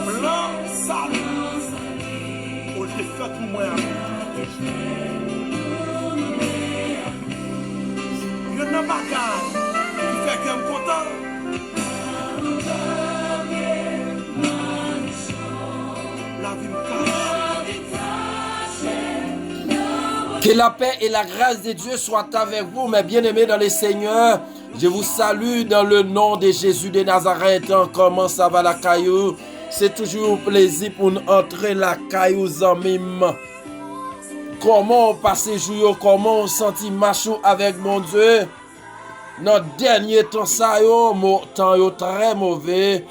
Blanc, salut. Au lieu de faire pour moi. Il y a un bagage qui fait que je suis content. La vie me cache. Que la paix et la grâce de Dieu soient avec vous, mes bien-aimés dans les Seigneurs. Je vous salue dans le nom de Jésus de Nazareth. Comment ça va la caillou? C'est toujours un plaisir pour nous entrer la caillou en mime. Comment on passe jour, comment on sentit machou avec mon Dieu. Notre dernier temps, ça temps yo très mauvais.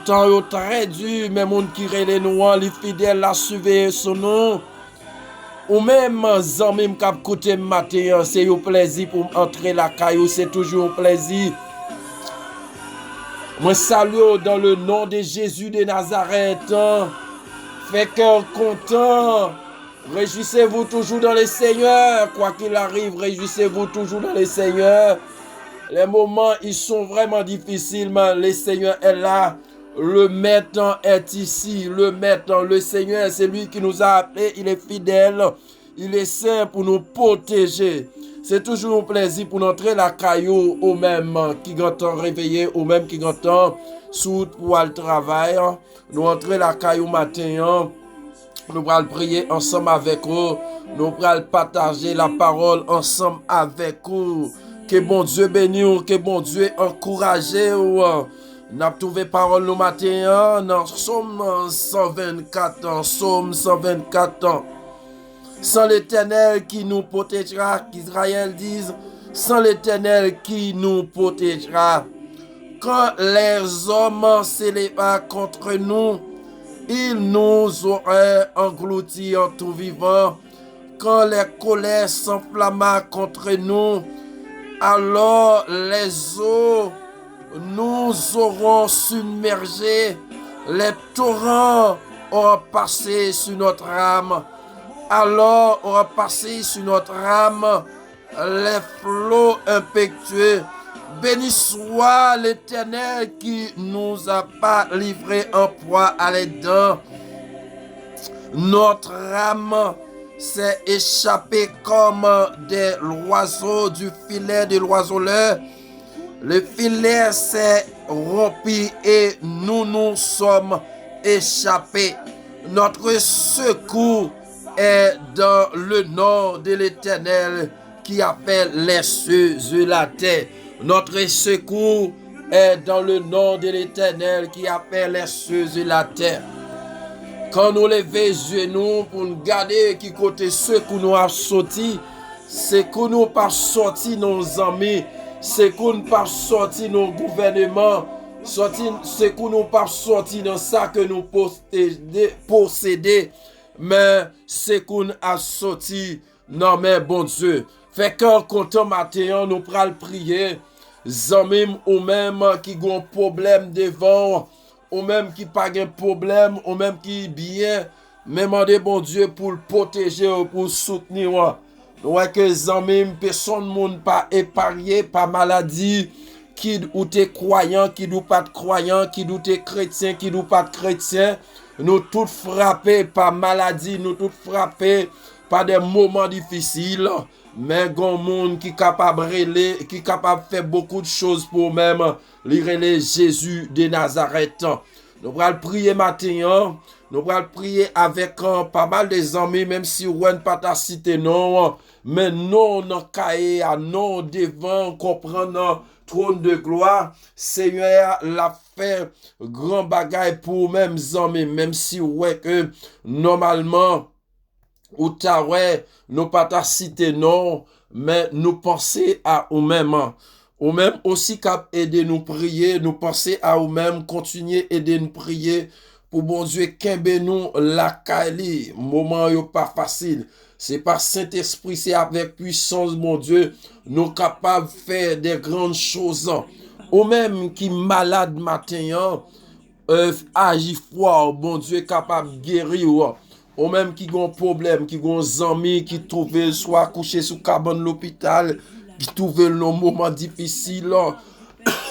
Temps yo très dur. Mais moun qui relè nous, les fidèles la suivent son nom. Ou même zanmim k'ap koute matin, c'est un plaisir pour entrer la caillou, c'est toujours un plaisir. Moi salue dans le nom de Jésus de Nazareth. Fait cœur content. Réjouissez-vous toujours dans le Seigneur. Quoi qu'il arrive, réjouissez-vous toujours dans le Seigneur. Les moments, ils sont vraiment difficiles, mais le Seigneur est là. Le Maître est ici. Le Maître, le Seigneur, c'est lui qui nous a appelés. Il est fidèle. Il est saint pour nous protéger. C'est toujours un plaisir pour entrer la caillou au même qui entend réveiller, au même qui entend sous pour le travail. Nous entrer la caillou matin. Nous allons prier ensemble avec vous. Nous allons partager la parole ensemble avec vous. Que bon Dieu bénisse, que bon Dieu encourage. Nous avons trouvé parole le matin dans Psaume 124 ans. Psaume 124 ans. Sans l'Éternel qui nous protégera, qu'Israël dise, sans l'Éternel qui nous protégera. Quand les hommes s'élèvent contre nous, ils nous auraient engloutis en tout vivant. Quand les colères s'enflamment contre nous, alors les eaux nous auront submergés. Les torrents auront passé sur notre âme. Alors auront passé sur notre âme les flots impétueux. Béni soit l'Éternel qui nous a pas livré en proie à les dents. Notre âme s'est échappée comme des oiseaux du filet de l'oiseleur. Le filet s'est rompu et nous nous sommes échappés. Notre secours est dans le nom de l'Éternel qui a fait les cieux et la terre. Notre secours est dans le nom de l'Éternel qui a fait les cieux et la terre. Quand nous levons genoux pour nous garder qui côté secours nous a sorti, c'est que nous pas sorti nos amis, c'est que nous pas sorti nos gouvernements, c'est que nous pas sorti dans ça que nous posséder, mais c'est qu'on a sorti non mais bon Dieu. Fait qu'en content matin, nous pral prier, zamim ou même qui ont problème devant, ou même qui pas de problème, ou même qui bien, mais demandez bon Dieu pour le protéger ou pour le soutenir. Nous que zamim, personne monde pas épargné par maladie, qui ou t'es croyant, qui ou pas de croyant, qui ou t'es chrétien, qui ou pas de chrétien. Nous tous frappés par maladie, nous tous frappés par des moments difficiles. Mais gon monde qui capable qui capable faire beaucoup de choses pour même lire Jésus de Nazareth. Nous allons prier matin, nous allons prier avec pas mal de amis, même si on ne pas ta cité non, mais non non cahier non devant comprendre trône de gloire. Seigneur l'a fait grand bagaille pour même amis, même si ouais que normalement ou ta ouais, nous pas ta cité non, mais nous penser à nous-mêmes. Ou même aussi cap aider nous prier, nous penser à nous-mêmes, continuer aider nous prier pour bon Dieu kembe nous la kali. Moment yo pas facile. C'est par Saint-Esprit, c'est avec puissance mon Dieu, nous capables de faire des grandes choses. Ou même qui malade matin, agit fort, bon Dieu capable de guérir. Ou même qui ont problème, qui ont amis, qui trouvent soit couché sous cabane l'hôpital, qui trouvent le moment difficile.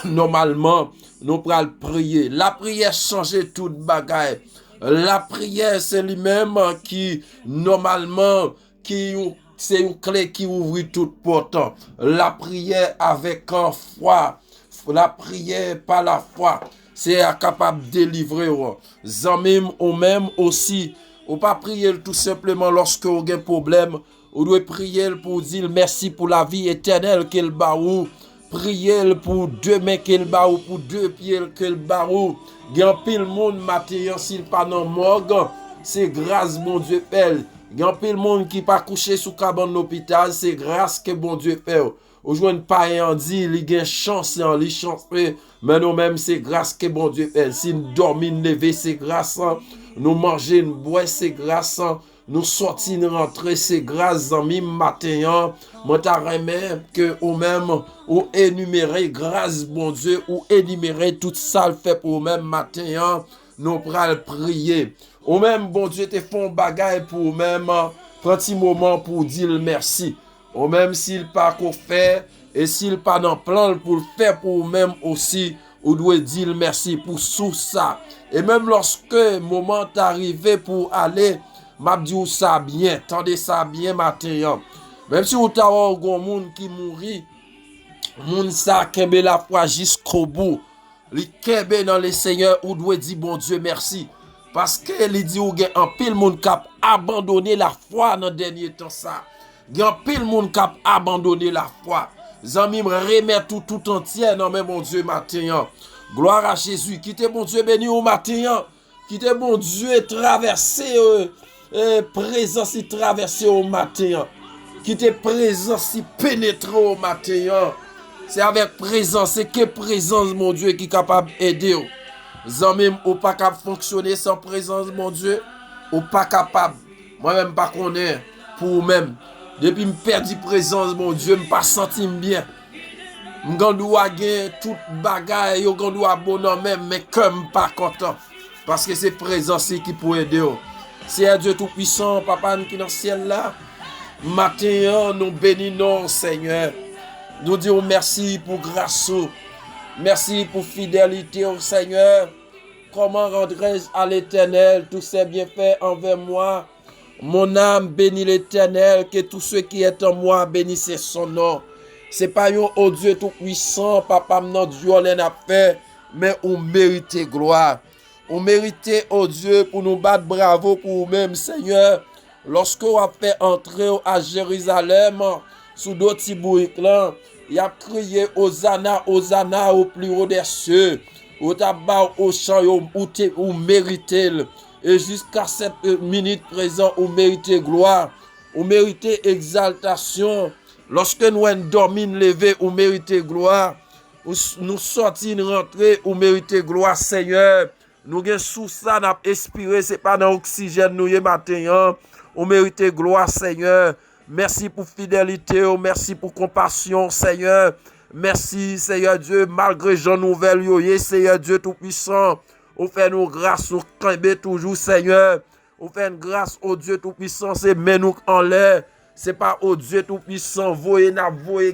normalement, nous pral prier. La prière change toute bagaille. La prière, c'est lui-même qui, normalement, c'est une clé qui ouvre toute porte. La prière avec foi. La prière par la foi. C'est capable de délivrer. Zamim ou même aussi. Ou pas prier tout simplement lorsque vous avez un problème. Vous devez prier pour dire merci pour la vie éternelle qu'il bat ou. Priez pour deux mains qu'il bat ou pour deux pieds qu'il bat ou. Gan pile monde matin s'il pas dans morgue, c'est grâce bon Dieu fait. Gan pile monde qui pas couché sous cabane l'hôpital, c'est grâce que bon Dieu fait. Aujourd'hui pas en dit, il gagne chance en li chance mais nous même c'est grâce que bon Dieu fait. Si nous dormons lever c'est grâce, nous manger nous boire c'est grâce, nous sortir nous rentrer c'est grâce amis matin. Moi t'a remet que ou même ou énumérer grâce bon Dieu ou énumérer tout ça le fait pour même matin nous pral prier. Ou même bon Dieu te font bagaille pour même prend petit moment pour dire merci. Ou même s'il pas qu'on fait et s'il pas dans plan pour le faire pour même aussi ou doit dire merci pour tout ça. Et même lorsque moment arrivé pour aller m'a dit ça bien, tendez ça bien matin. Même si vous avez un monde qui mourit, moun sa kembe la foi jusqu'au bout. Li kembe dans le Seigneur ou doit dire bon Dieu merci. Parce que li dit ou gen un pile moun kap abandonné la foi dans dernier temps ça. Gen pile moun kap abandonné la foi. Zami me remet tout entier non mais mon Dieu matin. Gloire à Jésus. Quittez bon Dieu béni au matin. Quittez bon Dieu traverser présence traverser au matin. Quittez présence pénétrer au matin. C'est avec présence, c'est que présence mon Dieu qui est capable d'aider. Zami ou pas capable fonctionner sans présence mon Dieu, ou pas capable. Moi-même pas connaître pour même. Depuis me perdu présence mon Dieu, me pas senti bien. M'gandou gen tout bagay, yo gandou bonhomme même mais comme pas content parce que c'est présence qui peut aider. C'est un Dieu tout puissant, papa qui dans le ciel là. Matin nous bénissons Seigneur. Nous disons merci pour grâce. Merci pour fidélité au Seigneur. Comment rendrai-je à l'Éternel tous ses bienfaits envers moi? Mon âme bénit l'Éternel, que tout ce qui est en moi bénisse son nom. C'est pas un oh Dieu tout puissant, papa notre Dieu on a fait, mais on mérite gloire. On mérite oh Dieu pour nous battre bravo pour nous-mêmes Seigneur. Lorsque on a fait entrer à Jérusalem, sous d'autres bourriques là, il a crié Hosanna, Hosanna au plus haut des cieux. Au tabac, au chant, ou méritez. Et jusqu'à cette minute présente, ou méritez gloire, ou méritez exaltation. Lorsque nous dormons levé, ou méritez gloire. Nous sortis, nous rentrer, ou méritez gloire, Seigneur. Nous avons sous ça, nous avons expiré, ce n'est pas dans l'oxygène, nous y matin. Ou méritez gloire, Seigneur. Merci pour fidélité, merci pour compassion, Seigneur. Merci, Seigneur Dieu, malgré Jean Nouvelle, Seigneur Dieu Tout-Puissant. On fait nous grâce, nous camber toujours, Seigneur. On fait une grâce au Dieu Tout-Puissant, c'est mais nous en l'air. C'est pas au Dieu Tout-Puissant, voyez,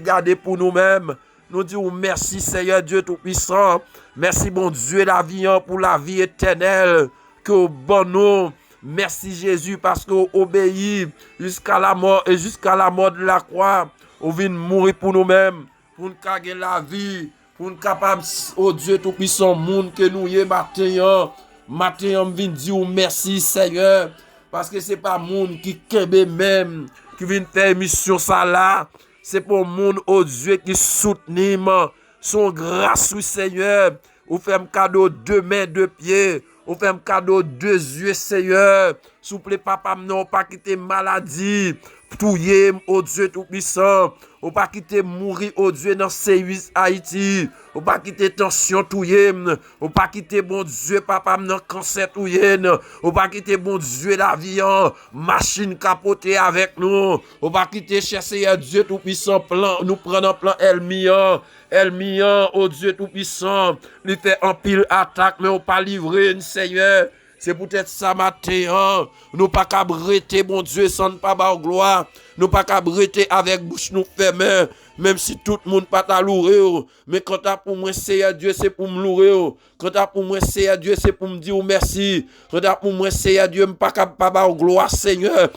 garder pour nous-mêmes. Nous disons merci, Seigneur Dieu Tout-Puissant. Merci, bon Dieu, la vie, pour la vie éternelle. Que bon nom. Merci Jésus parce qu'on obéit jusqu'à la mort et jusqu'à la mort de la croix. On vient mourir pour nous-mêmes, pour nous gagner la vie, pour nous capables, oh Dieu Tout-Puissant, monde que nous y matin. Matin, on vient dire merci Seigneur, parce que c'est pas monde qui kembe même, qui vient faire mission ça là. C'est pour monde, oh Dieu, qui soutient son grâce, Seigneur. Ou fait un cadeau 2 mains, 2 pieds. Ou fait un cadeau 2 yeux, Seigneur. Souple papa, non, pas quitter maladie. Touye, oh Dieu Tout-Puissant. Ou pas quitter mourir, oh Dieu, dans C8 Haïti. Ou pas quitter tension, touye. Ou pas quitter, bon Dieu, papa, dans cancer, touye. Ou pas quitter, bon Dieu, l'avion. Machine capotée avec nous. Ou pas quitter, cher Seigneur Dieu Tout-Puissant, plan. Nous prenons plan Elmian, oh Dieu Tout-Puissant. Lui fait un pile attaque, mais on pas livré, Seigneur. C'est peut-être ça matin, nous pas qu'à brêter, bon Dieu, sans pas ba gloire. Nous pas qu'à brêter avec bouche nous fermée, même si tout le monde pas t'a louer. Mais quand t'as pour moi, Seigneur Dieu, c'est pour me louer. Quand t'as pour moi, Seigneur Dieu, c'est pour me dire merci. Quand t'as pour moi, Seigneur Dieu, me pas qu'à pas ba gloire, Seigneur.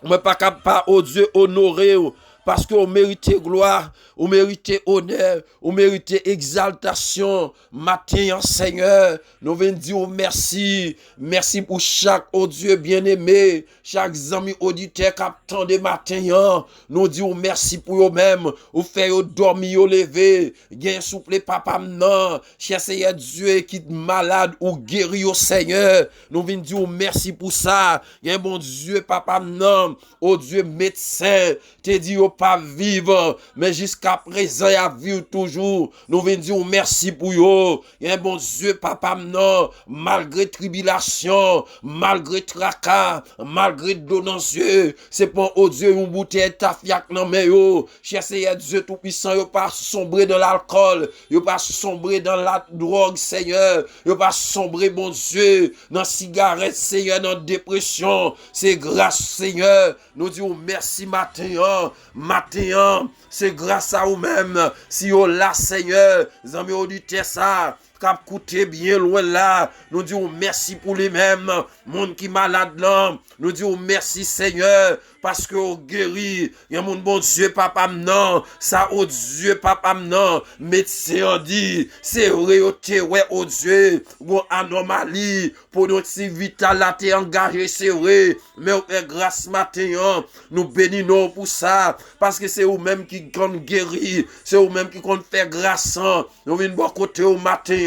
Mais pas qu'à pas, oh Dieu, honorer. Parce que vous méritez gloire, vous méritez honneur, vous méritez exaltation. Matin, Seigneur, nous venons dire merci. Merci pour chaque, oh Dieu bien-aimé, chaque ami auditeur qui attend des matins. Nous disons merci pour eux-mêmes. Vous faites dormir, vous lever. Gain souple, papa, non. Cher Seigneur Dieu qui est malade ou guéri au Seigneur. Nous venons dire merci pour ça. Gain bon Dieu, papa, non. Oh Dieu, médecin, te dit pas vivre, mais jusqu'à présent, il a vu toujours. Nous venons dire merci pour eux. Il y a un bon Dieu, papa, non, malgré tribulation, malgré tracas, malgré donatieux, c'est pour, oh Dieu, une bouteille ta fiac non mais yo. Cher Seigneur Dieu Tout-Puissant, yo pas sombré dans l'alcool, yo pas sombré dans la drogue, Seigneur, yo pas sombré, bon Dieu, dans cigarette, Seigneur, dans dépression. C'est grâce, Seigneur. Nous disons merci matin, c'est grâce à vous-même. Si vous là, Seigneur, vous avez audité ça. Cap coûté bien loin là, nous disons merci pour les mêmes, monde qui malade là, nous disons merci Seigneur, parce que vous guéri, il y a mon bon Dieu, papa non, ça oh Dieu, papa non, médecin dit, c'est vrai, ouais, oh Dieu, bon anomalie, pour notre si vital là, t'es engagé, c'est vrai, mais grâce matin, nous bénissons pour ça, parce que c'est vous-même qui compte guérir, c'est vous-même qui compte faire grâce, nous venons de côté au matin,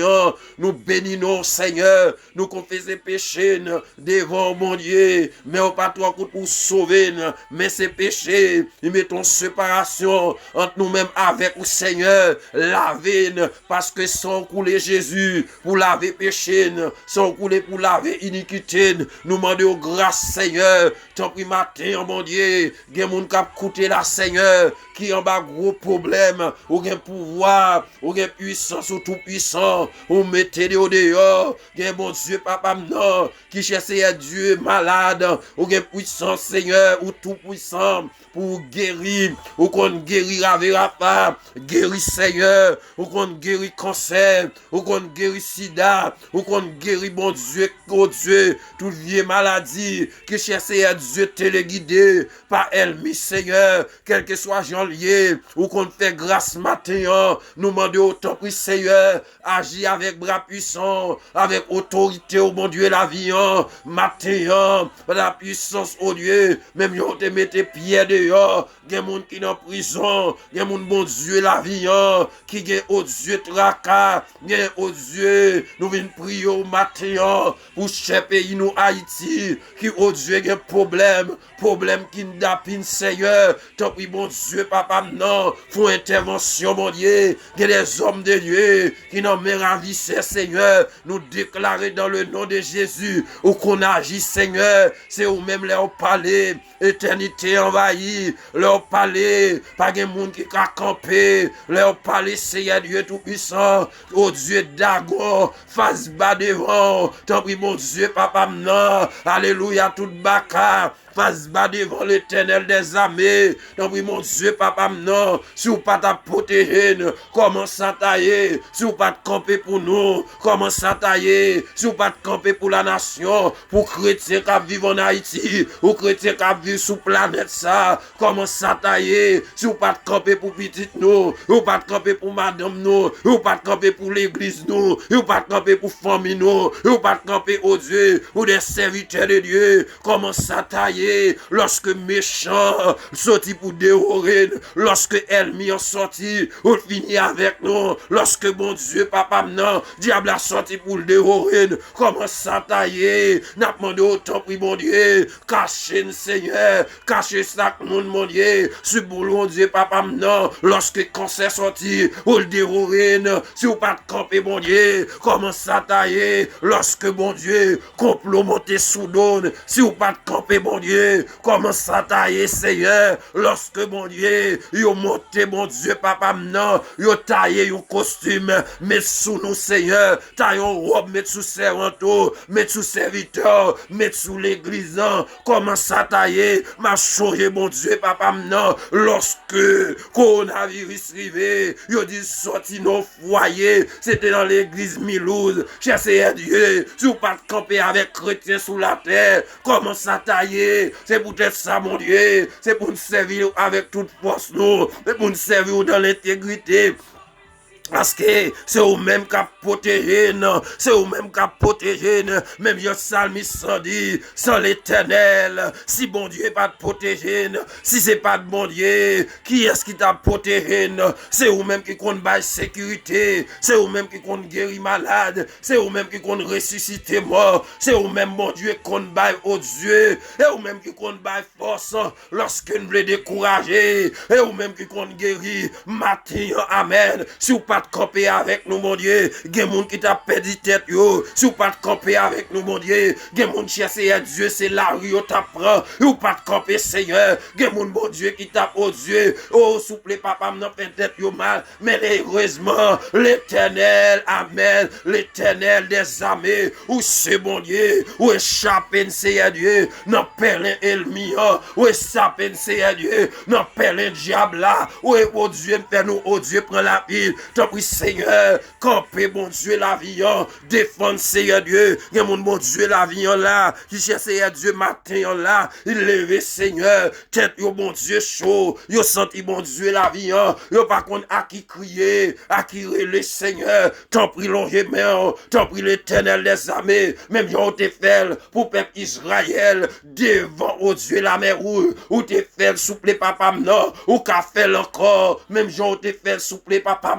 nous bénissons Seigneur, nous confessons péché devant mon Dieu, mais au pas trois coups pour sauver, mais ces péchés, nous mettons séparation entre nous-mêmes avec le Seigneur, laver, parce que sans couler Jésus, pour laver péché, sans couler pour laver iniquité, nous demandons grâce Seigneur, tant pis matin, mon Dieu, il y a des gens qui ont coûté la Seigneur, qui ont un gros problème, ou un pouvoir, ou une puissance, ou tout puissant, ou mettez au dehors, il y a un bon Dieu, papa, non, qui cherche Dieu malade, ou une puissance, Seigneur, ou tout puissant, pour guérir, ou qu'on guérit avec la femme, guérir Seigneur, ou qu'on guérit cancer, ou qu'on guérit sida, ou qu'on guérit, bon Dieu, oh Dieu, toute vieille maladie, qui cherche Dieu téléguidé, par elle, Seigneur, quel que soit Jean lié, ou qu'on fait grâce matin, nous demandons autant que Seigneur, agis avec bras puissants, avec autorité, au bon Dieu, la vie, matin, la puissance, au Dieu, même yon te mette pied dehors, gen moun qui dans prison, gen moun bon Dieu, la vie, qui gen au Dieu tracas, gen au Dieu, nous venons prier au matin, pour chaque pays, nous Haïti, qui au Dieu gen problème qui n'dapine Seigneur, tant pis bon Dieu, papa, non, font intervention, mon Dieu, il y a des hommes de Dieu qui n'ont méravissé, Seigneur, nous déclarer dans le nom de Jésus, où qu'on agit, Seigneur, c'est où même leur palais, éternité envahie, leur palais, pas de monde qui a campé, leur palais, Seigneur Dieu Tout-Puissant, oh Dieu Dagon, face bas devant, tant pis mon Dieu, papa, non, alléluia, tout baka, face bas devant l'Éternel des armées. Donc oui, mon Dieu, papa, non, si vous pas ta protéger, comment ça tailler, si vous pas te camper pour nous, comment ça tailler, si vous pas te camper pour la nation, pour chrétiens qui vivent en Haïti, ou chrétiens qui vivent sous planète ça, comment ça tailler, si vous pas te camper pour petite nous, ou pas te camper pour madame nous, ou pas te camper pour l'église nous, ou pas te camper pour famille nous, ou pas te camper au Dieu, ou des serviteurs de Dieu, comment ça tailler, lorsque méchant sorti pour dévorer, lorsque ennemi en sorti, ou fini avec nous, lorsque bon Dieu, papa, non, diable a sorti pour le dévorer, comment ça tailler, n'a demandé autant prix, mon Dieu, cachez Seigneur, cachez ça, mon Dieu, sur boulot, Dieu, papa, non, lorsque cancer sorti, ou le dévorer, si vous pas de camper, mon Dieu, comment ça tailler, lorsque bon Dieu, complot monté sous donne, si vous pas de camper, mon Dieu, comment ça taille, Seigneur, lorsque, mon Dieu, yo monté, mon Dieu, papa, non, yo taillé, yo costume, mais sous sous nous, Seigneur. Ta yon robe, mettre sous servanto, mettre sous serviteur, mettre sous l'église. Comment ça tailler? M'a changé, mon Dieu, papa, non. Lorsque coronavirus arrivé, yo dit sorti nos foyers. C'était dans l'église Milouz. Cherchez Dieu. Si vous pas camper avec chrétiens sous la terre, comment ça tailler? C'est peut-être ça, mon Dieu. C'est pour nous servir avec toute force, nous. C'est pour nous servir dans l'intégrité. Parce que c'est eux-mêmes qui protégent, c'est eux-mêmes qui protégent, même le psalmiste dit, sans l'éternel, si bon Dieu pas te protéger, si c'est pas de bon Dieu, qui est-ce qui t'a protégé? C'est eux-mêmes qui comptent bailler sécurité, c'est eux-mêmes qui comptent guérir malade, c'est eux-mêmes qui comptent ressusciter mort, c'est eux-mêmes, bon Dieu, qui comptent bailler au Dieu, et eux-mêmes qui comptent bailler force, lorsque nous les décourager, et eux-mêmes qui comptent guérir, matin, amen, si vous pas de camper avec nous, mon Dieu, gen moun qui t'a perdu tête yo, si vous pas de camper avec nous, mon Dieu, gen moun chercher à Dieu, c'est la rue yo t'apprend, ou pas de camper, Seigneur, gen moun, bon Dieu, qui tape au Dieu, oh, souple, papa, m'en fait tête yo mal, mais heureusement, l'éternel, amen, l'éternel des armées, ou c'est bon Dieu, ou échappé, Seigneur Dieu, non perlin ennemi, ou échappé, Seigneur Dieu, non perlin diable là, ou oh Dieu, fait nous, oh Dieu, prend la ville, tant pis, Seigneur, campez, bon Dieu, la vie, défendre, Seigneur Dieu, y'a mon bon Dieu, la vie, là, qui cherche, Seigneur Dieu, matin, là, il lève, Seigneur, tête, yo, bon Dieu, chaud, yo senti, bon Dieu, la vie, yo par contre, à qui crier, à qui le Seigneur, tant pis, longer, main, tant pis, l'éternel des armées, même yo, t'es fait, pour peuple Israël, devant, oh Dieu, la mer rouge, ou t'es fait, souple, papa, non, ou qu'a fait encore, même yo, t'es fait, souple, papa,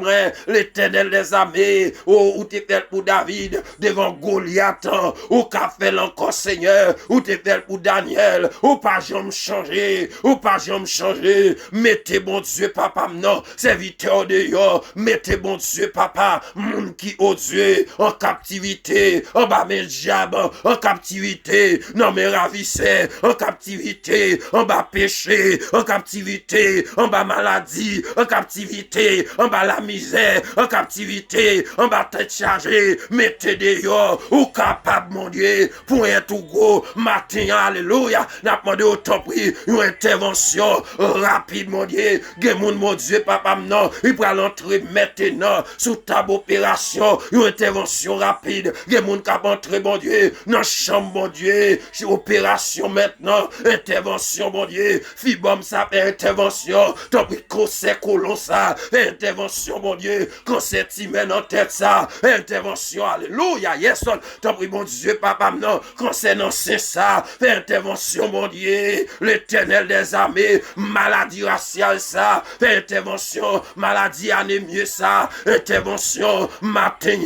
l'éternel des armées, oh, ou t'es fait pour David, devant Goliath, ou qu'a fait encore, Seigneur, ou t'es fait pour Daniel, ou pas jamais changer, ou pas jamais changer, mettez, bon Dieu, papa, non, serviteur de yo, mettez, bon Dieu, papa, moun qui, oh Dieu, en captivité, en bas mes diables, en captivité, non mes ravisseurs, en captivité, en bas péché, en captivité, en bas maladie, en captivité, en bas la misère, en captivité, en bas tête chargée, mettez des yo, ou capable, mon Dieu, pour un tout gros, matin, alléluia, n'a pas demandé au temps pris, une intervention rapide, mon Dieu, Gemoun, mon Dieu, papa, non, il peut l'entrer maintenant, sous table opération, une intervention rapide, Gemoun cap entrer, mon Dieu, dans chambre, mon Dieu, opération maintenant, intervention, mon Dieu, fibom, ça fait intervention, tant pis, conseil, colon, ça, intervention, mon Dieu, conseil, timène en tête, ça, intervention, alléluia, yes, tant pis, mon Dieu, papa, non, conseil, non, c'est ça, intervention, mon Dieu, l'éternel des armées, maladie raciale, ça, intervention, maladie anémie, ça, intervention, matin,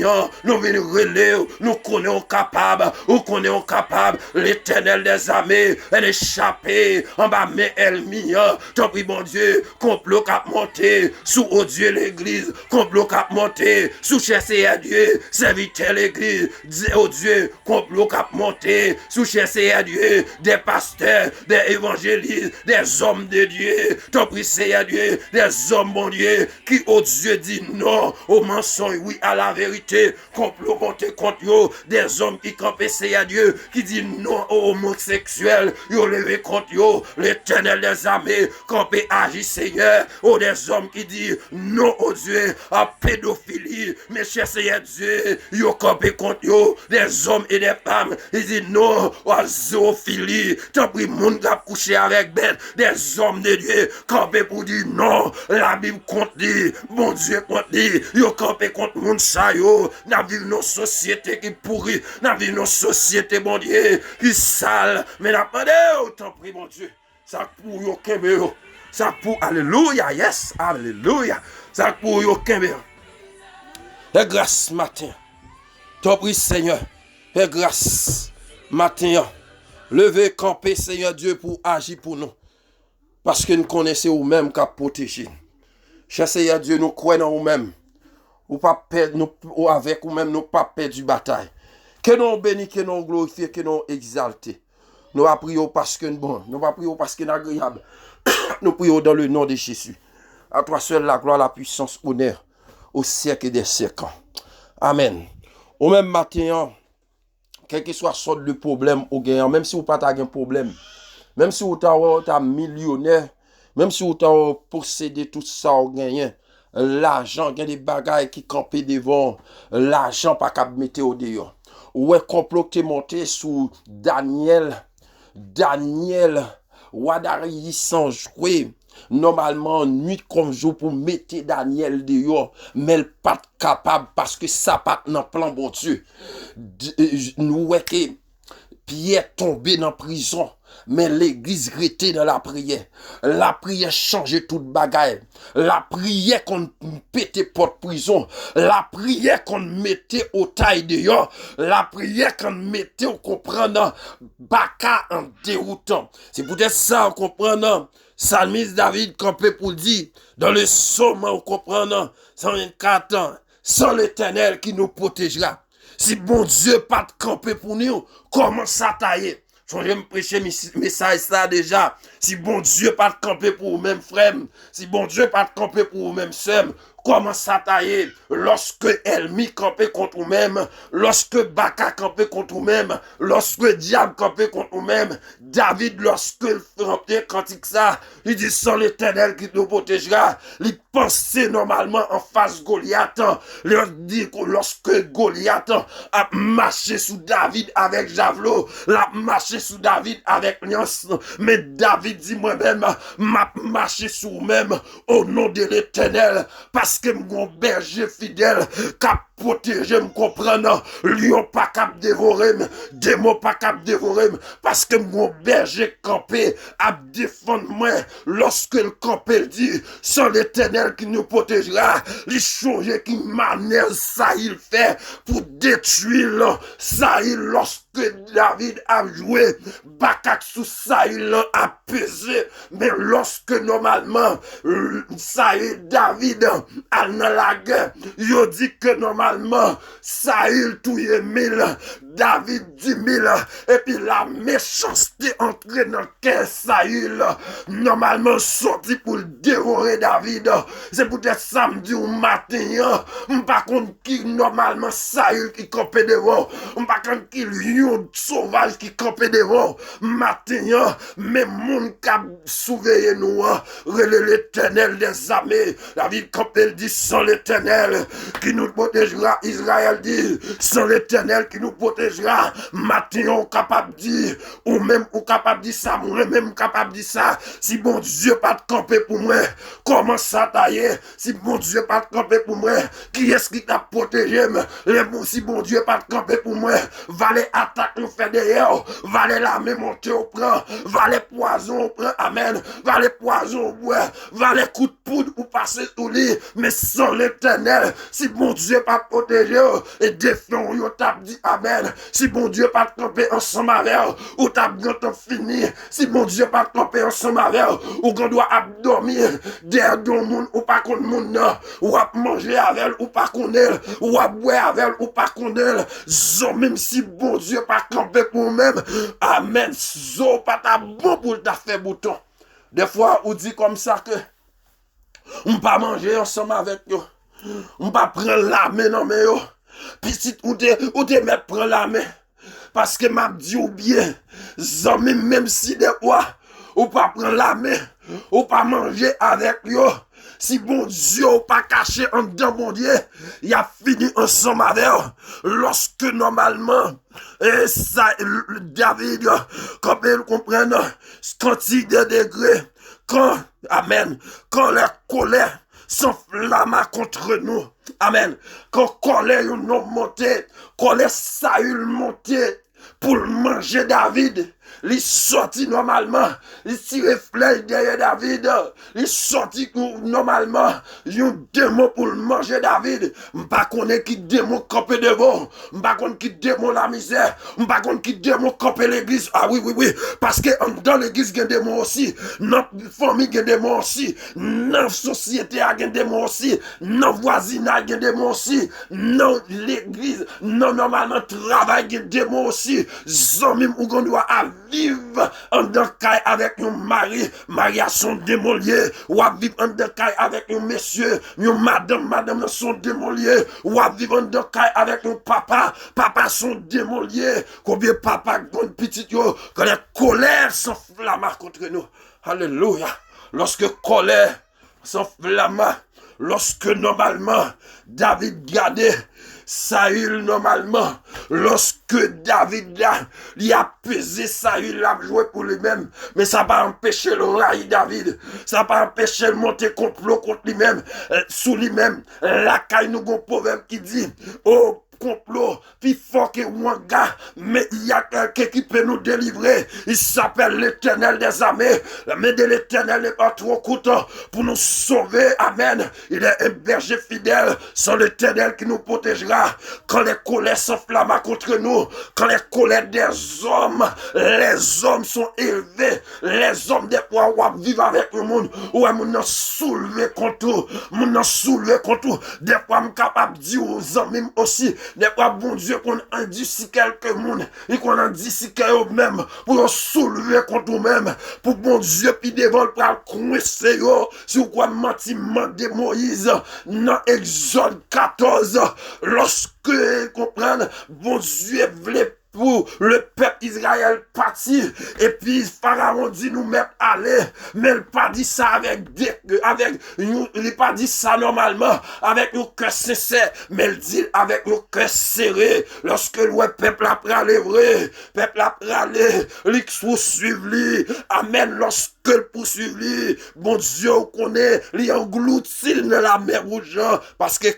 nous venons relais, nous connaissons capable, nous connaissons capable, l'éternel des armées, elle échappée, en bas, mais elle mia, tant pis, mon Dieu, complot cap monter, sous au Dieu l'église, complot cap monter, sous chercher à Dieu, serviteur l'église, oh Dieu, complot cap monter, sous chercher à Dieu, des pasteurs, des évangélistes, des hommes de Dieu, tant pis, à Dieu, des hommes, mon Dieu, qui, oh Dieu, dit non au mensonge, oui, à la vérité, complot monter contre eux, des hommes qui campent, à Dieu, qui dit non aux homosexuels, yo levé contre eux, l'éternel des armées, campé, agit, Seigneur, oh, des hommes qui disent non, oh Dieu, à pédophilie, mes chers Seigneur Dieu, yo campé contre eux, des hommes et des femmes, ils disent non, à zoophilie, tant pis, moun qui a couché avec bête, des hommes de Dieu, campé pour dire non, la Bible compte dit, mon Dieu compte dit, yo campé contre moun sa yo, n'a vu nos sociétés qui pourrit, n'a vu nos sociétés, mon Dieu, qui sale, mais n'a pas de autant pris, mon Dieu, ça pour yo kembe yo, ça pour, alléluia, yes, alléluia, ça pour yo kembe yo. Et grâce matin, t'en prie Seigneur, et grâce matin, levez, camper Seigneur Dieu pour agir pour nous. Parce que nous connaissons vous-même qu'à protéger. Cher Seigneur Dieu, nous croyons en vous-même. Ou pas perdre, ou avec vous-même, nous pas perdre du bataille. Que nous bénis, que nous glorifions, que nous exaltons. Nous prions parce que nous bon, nous prions parce que nous agréable. Nous prions dans le nom de Jésus. À toi seul la gloire, la puissance, honneur, au siècle des siècles. Amen. Ou même matin, quel que soit sorte de problème ou gagnant, même si vous pas un problème, même si vous êtes millionnaire, même si vous possédez tout ça ou gagné, l'argent, il y a des bagailles qui campent devant, l'argent pas qu'à mettre au dehors. Ouais, complot qui est monté sous Daniel, Wadari sans jouer. Normalement, nuit comme jour pour mettre Daniel dehors, mais elle pas capable parce que ça pas dans plan bon Dieu. Nous ouais que Pierre tombé dans prison, mais l'église était dans la prière. La prière changeait toute bagaille. La prière qu'on pétait porte prison. La prière qu'on mettait au taille dehors. La prière qu'on mettait au comprenant baka en déroutant. C'est peut-être ça on comprenant. Salmis David campé pour dire dans le psaume on comprenant 124 ans. Sans l'Éternel qui nous protégera. Si bon Dieu pas de camper pour nous, comment ça tailler? Je vais me prêcher message ça déjà. Si bon Dieu pas de camper pour vous-même, frère, si bon Dieu pas de camper pour vous-même, sœur, comment ça tailler? Lorsque ennemi campé contre vous-même, lorsque Baka campé contre vous-même, lorsque diable campé contre vous-même, David, lorsque il fait cantique ça, il dit sans l'Éternel qui nous protégera, il pensait normalement en face Goliath, il dit que lorsque Goliath a marché sous David avec javelot, l'a marché sous David avec lance, mais David dit moi-même, m'a marché sous vous-même au nom de l'Éternel, parce que mon berger fidèle cap protéger me comprendre lion pas cap dévorer démon pas cap dévorer parce que mon berger campé a défendre moi lorsque le campé dit sans l'Éternel qui nous protégera les choses qui manèrent ça il fait pour détruire ça il lorsque David a joué Bakak sous ça il a pesé mais lorsque normalement ça David a dans la guerre il dit que normalement Saül touye 1000 David 10 000 et puis la méchanceté entrée dans le cœur Saül normalement sorti pour dévorer David c'est peut-être samedi ou matin pas contre qui normalement Saül qui campait devant pas contre qui lion sauvage qui campait devant matin mais moun qui surveillé nous l'Éternel des armées David campait dit sans l'Éternel qui nous protégera Israël dit sans l'Éternel qui nous protégera matin on capable de dire ou même on capable de dire ça moi même capable de dire ça si bon Dieu pas de camper pour moi comment ça tailler si bon Dieu pas de camper pour moi qui est-ce qui t'a protégé si bon Dieu pas de camper pour moi va les attaques nous faire derrière va les l'armée monter au prend va les poisons au prend amen va les poisons au bois va les coups de poudre ou passer sous lit mais sans l'Éternel si bon Dieu pas protéger et défiant yo t'a dit amen si bon Dieu pas camper ensemble avec ou t'a bientôt fini si bon Dieu pas camper ensemble avec ou qu'on doit dormir derrière don monde ou pas contre monde ou à manger avec ou pas connaître ou à boire avec ou pas connaître zo même si bon Dieu pas camper pour même amen zo pas ta bon pour ta faire bouton des fois on dit comme ça que on pas manger ensemble avec eux on pas prendre la main non mais yo petit ou te mettre prendre la main parce que m'a dit ou bien zami même si des fois ou pas prendre la main ou pas manger avec yo si bon Dieu ou pas caché en dedans mon Dieu il a fini ensemble avec lorsque normalement et ça David quand il comprend quand il de degré quand amen quand la colère s'enflamma contre nous. Amen. Quand colère nous montait, colère Saül montait pour manger David. Il sorti normalement, il tire flèche derrière David, il sorti normalement, il y a un démon pour manger David. M'pas connaît qui démon campé devant, m'pas connaît qui démon la misère, m'pas connaît qui démon campé l'église. Ah oui, parce que dans l'église il y a des démons aussi, notre famille il y a des démons aussi, notre société il y a des démons aussi, notre voisinage il y a des démons aussi, notre l'église, non normalement travail il y a des démons aussi. Zomim ou qu'on doit vivre en dedans avec un mari, mari à son démolier, ou à vivre en dedans avec un monsieur, un madame son démolier, ou à vivre en dedans avec un papa, papa son démolier, combien papa bon petit yo, quand les colères s'enflamment contre nous. Alléluia. Lorsque colère s'enflamma, lorsque normalement David gardait Saül normalement, lorsque David il a pesé Saül, il a joué pour lui-même, mais ça n'a pas empêché le rail David, ça n'a pas empêché le monter complot contre lui-même, sous lui-même. La caille nous gon proverbe qui dit, oh, complot, puis fort que un gars, mais il y a quelqu'un qui peut nous délivrer. Il s'appelle l'Éternel des armées. La main de l'Éternel n'est pas trop courte pour nous sauver. Amen. Il est un berger fidèle. C'est l'Éternel qui nous protégera. Quand les colères s'enflamment contre nous, quand les colères des hommes, les hommes sont élevés. Les hommes des fois vivent avec le monde. Ouais, nous soulever contre tout. Nous soulever contre tout. Des fois, je suis capable de dire aux hommes aussi. Des fois, bon Dieu, qu'on a dit si quelques monde, et qu'on a dit si quelques même, pour soulever contre nous-mêmes, pour bon Dieu, puis devant pour coincer, si vous croyez mentir, de Moïse, dans Exode 14, lorsque, comprendre, bon Dieu voulait pour le peuple Israël parti, et puis Pharaon dit nous mettre aller, mais il pas dit ça il pas dit ça normalement, avec le cœur sincère, mais il dit avec le cœur serré, lorsque le peuple a pralé vrai, peuple a pralé, il poursuivre lui, amen, lorsque il poursuit lui, bon Dieu connaît, il engloutit dans la mer rouge, parce que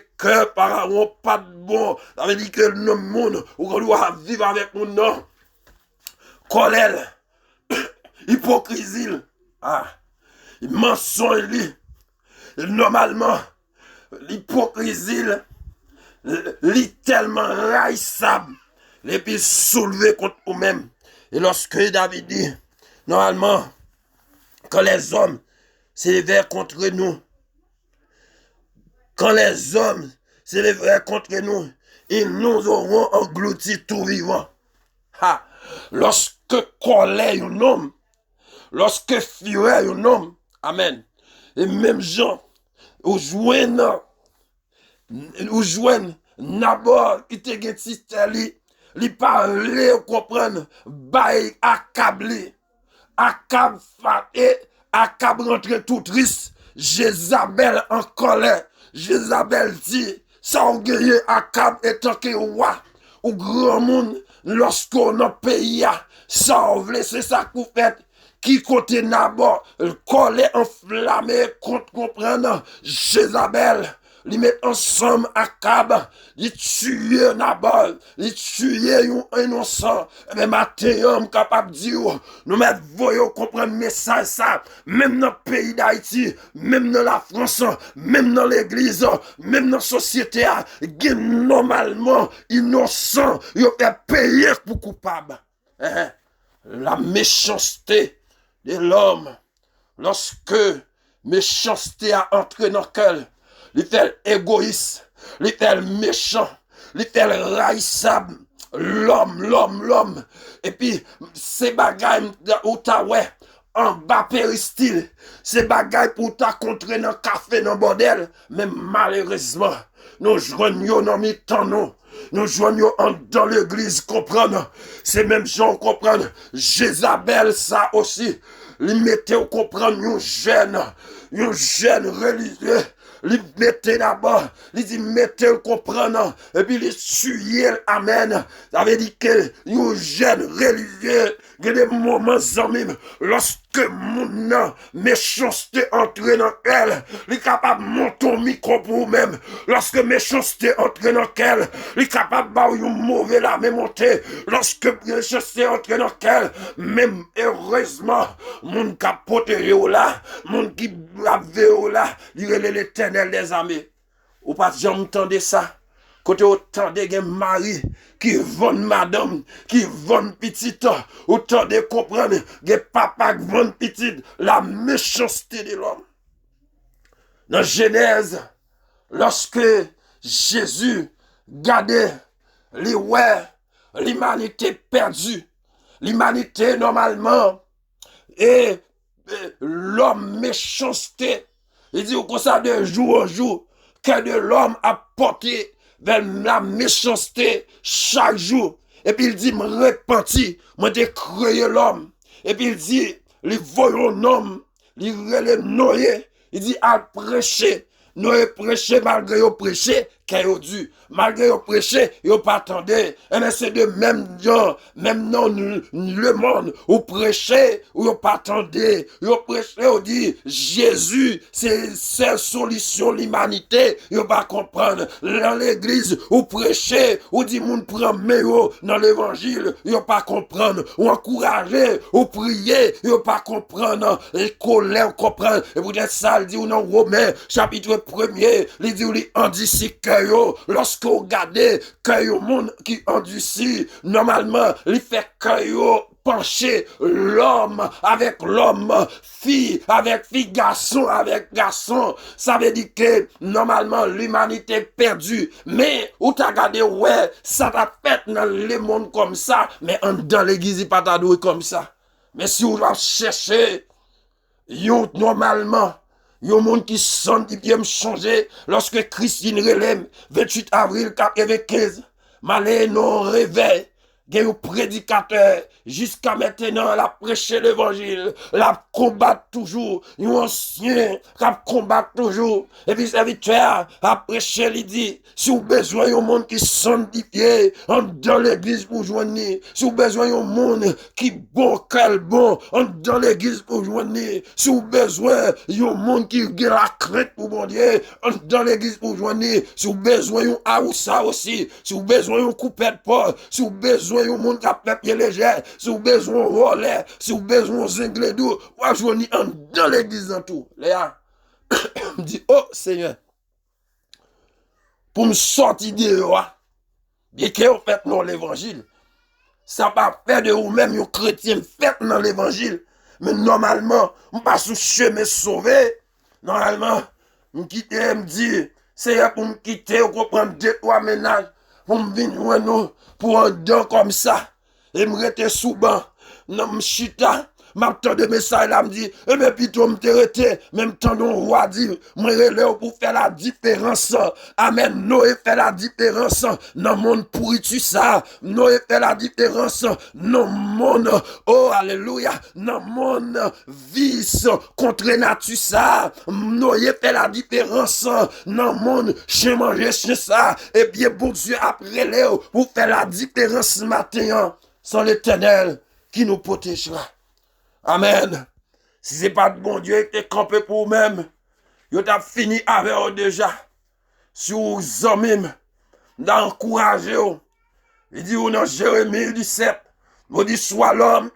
Pharaon pas de bon, ça veut dire que le monde, on doit vivre avec mon nom, colère, hypocrisie, mensonge, normalement, l'hypocrisie, tellement raissable, et puis soulevé contre nous-mêmes. Et lorsque David dit, normalement, quand les hommes s'élèvent contre nous, quand les hommes s'élèvent contre nous, ils nous auront engloutis tout vivant. Lorsque colère un homme, lorsque fureur un homme, amen. Et même gens, ou joignent Nabor qui te gen titeli, li parle ou comprendre, bay accablé, Akab faté, Akab rentre tout triste, Jézabel en colère, Jézabel dit, ça on gagne Akab étant que roi, ou grand monde, lorsqu'on a pays, ça on veut, c'est ça qu'on fait, qui côté Nabor, colère enflammé contre comprendre, Jézabel, li met ensemble Akab, li tue Nabal, li tue un innocent. Mais matin, capable de dire, nous mettons voyons comprendre message ça, même dans le pays d'Haïti, même dans la France, même dans l'église, même dans la société, normalement innocent, il fait payer pour coupable. La méchanceté de l'homme, lorsque méchanceté a entré dans le cœur, il fait égoïste, il fait méchant, il fait raissable, l'homme. Et puis, ces bagailles où t'as ouais, en bas péristyle, ces bagailles pour t'as contré dans le café, dans le bordel, mais malheureusement, nous joignons dans mes temps, nous joignons dans l'église, comprendre, ces mêmes gens comprendre, Jézabel, ça aussi, ils mettaient au comprendre, un jeune religieux, il mettait d'abord, il dit mettez le comprendre, et puis il tuait, amen. Ça veut dire que nous jeunes religieux, il y a des moments, lorsque mon méchanceté entre dans elle, il est capable de monter au micro pour vous-même. Lorsque méchanceté entre dans elle, il est capable de mauvais la même monter. Lorsque méchanceté entre dans elle, même heureusement, mon capote là, mon qui lave là, il est l'Éternel des armées. Ou pas jamais entendre ça. Côté autant de mari qui vend madame, qui vend petite, autant de comprendre que papa qui vend petite, la méchanceté de l'homme. Dans Genèse, lorsque Jésus gardait l'humanité perdue, L'humanité, normalement, et l'homme méchanceté. Il dit comme ça de jour en jour, que de l'homme a porté vers la méchanceté chaque jour. Et puis il dit, me repenti, me décréé l'homme. Et puis il dit, les voyons l'homme, les Noé, il dit, à prêcher. Noé prêché malgré au prêché, qu'il a dû. Malgré au prêché, il pas attendu. Et bien c'est de même genre, même non le monde, ou prêché, ou pas attendu. Ou prêché, ou dit, Jésus, c'est seule solution l'humanité, il pas comprendre. Dans l'église, ou prêché, ou dit, moun prend meilleur dans l'évangile, il pas comprendre. Ou encourager, ou prier, il pas comprendre. Et colère, comprendre. Et vous êtes ça, il dit, ou non, Romains, chapitre premier, il dit, il endurci que yo, lorsque vous regardez que yo monde qui endurci, normalement, il fait que yo pencher l'homme avec l'homme, fille avec fille, garçon avec garçon. Ça veut dire que normalement l'humanité est perdue. Mais où t'as regardé, ouais, ça t'a fait dans le monde comme ça, mais dans l'église, il pas t'a doué comme ça. Mais si vous cherchez, yo normalement, yon monde qui sont qui vient changer lorsque Christine relève 28 avril 95 malé non réveil gen yon prédicateur jusqu'à maintenant la prêcher l'évangile la combattre toujours yon ancien la combattre toujours et puis serviteur a prêcher il dit si vous besoin yon monde qui sanctifié dans l'église pour joindre si vous besoin yon monde qui bon quel bon dans l'église pour joindre si vous besoin yon monde qui a la crainte pour bon Dieu dans l'église pour joindre si vous besoin yon aoussa aussi si vous besoin yon coupette de porc si vous besoin yon monde qui a fait pied léger si vous besoin relais si vous besoin zinglé doux ou joindre dans l'église en tout Léa dit oh Seigneur pour me sortir de là bien que vous faites dans l'évangile ça pas fait de vous-même un chrétien fait dans l'évangile mais normalement on pas sous chemin sauvé normalement on quitte me dit Seigneur pour me quitter ou comprendre 2-3 ménages pour me venir nous pour un don comme ça et me rester sous banc non me chita m'attend de message là me dit et bien plutôt me t'arrêter même temps don roi dit moi relève pour faire la différence amen Noé fait la différence dans monde pourritu ça Noé fait la différence dans monde oh alléluia dans monde vice contre nature ça Noé fait la différence dans monde chez manger chez ça et bien bon Dieu après là pour faire la différence matin sans l'Éternel qui nous protégera. Amen. Si c'est pas de bon Dieu qui est campé pour vous-même, vous avez fini avec eux déjà. Si vous avez d'encourager, il dit dans Jérémie 17, il dit soit l'homme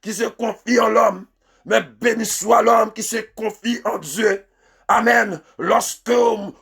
qui se confie en l'homme, mais béni soit l'homme qui se confie en Dieu. Amen. Lorsque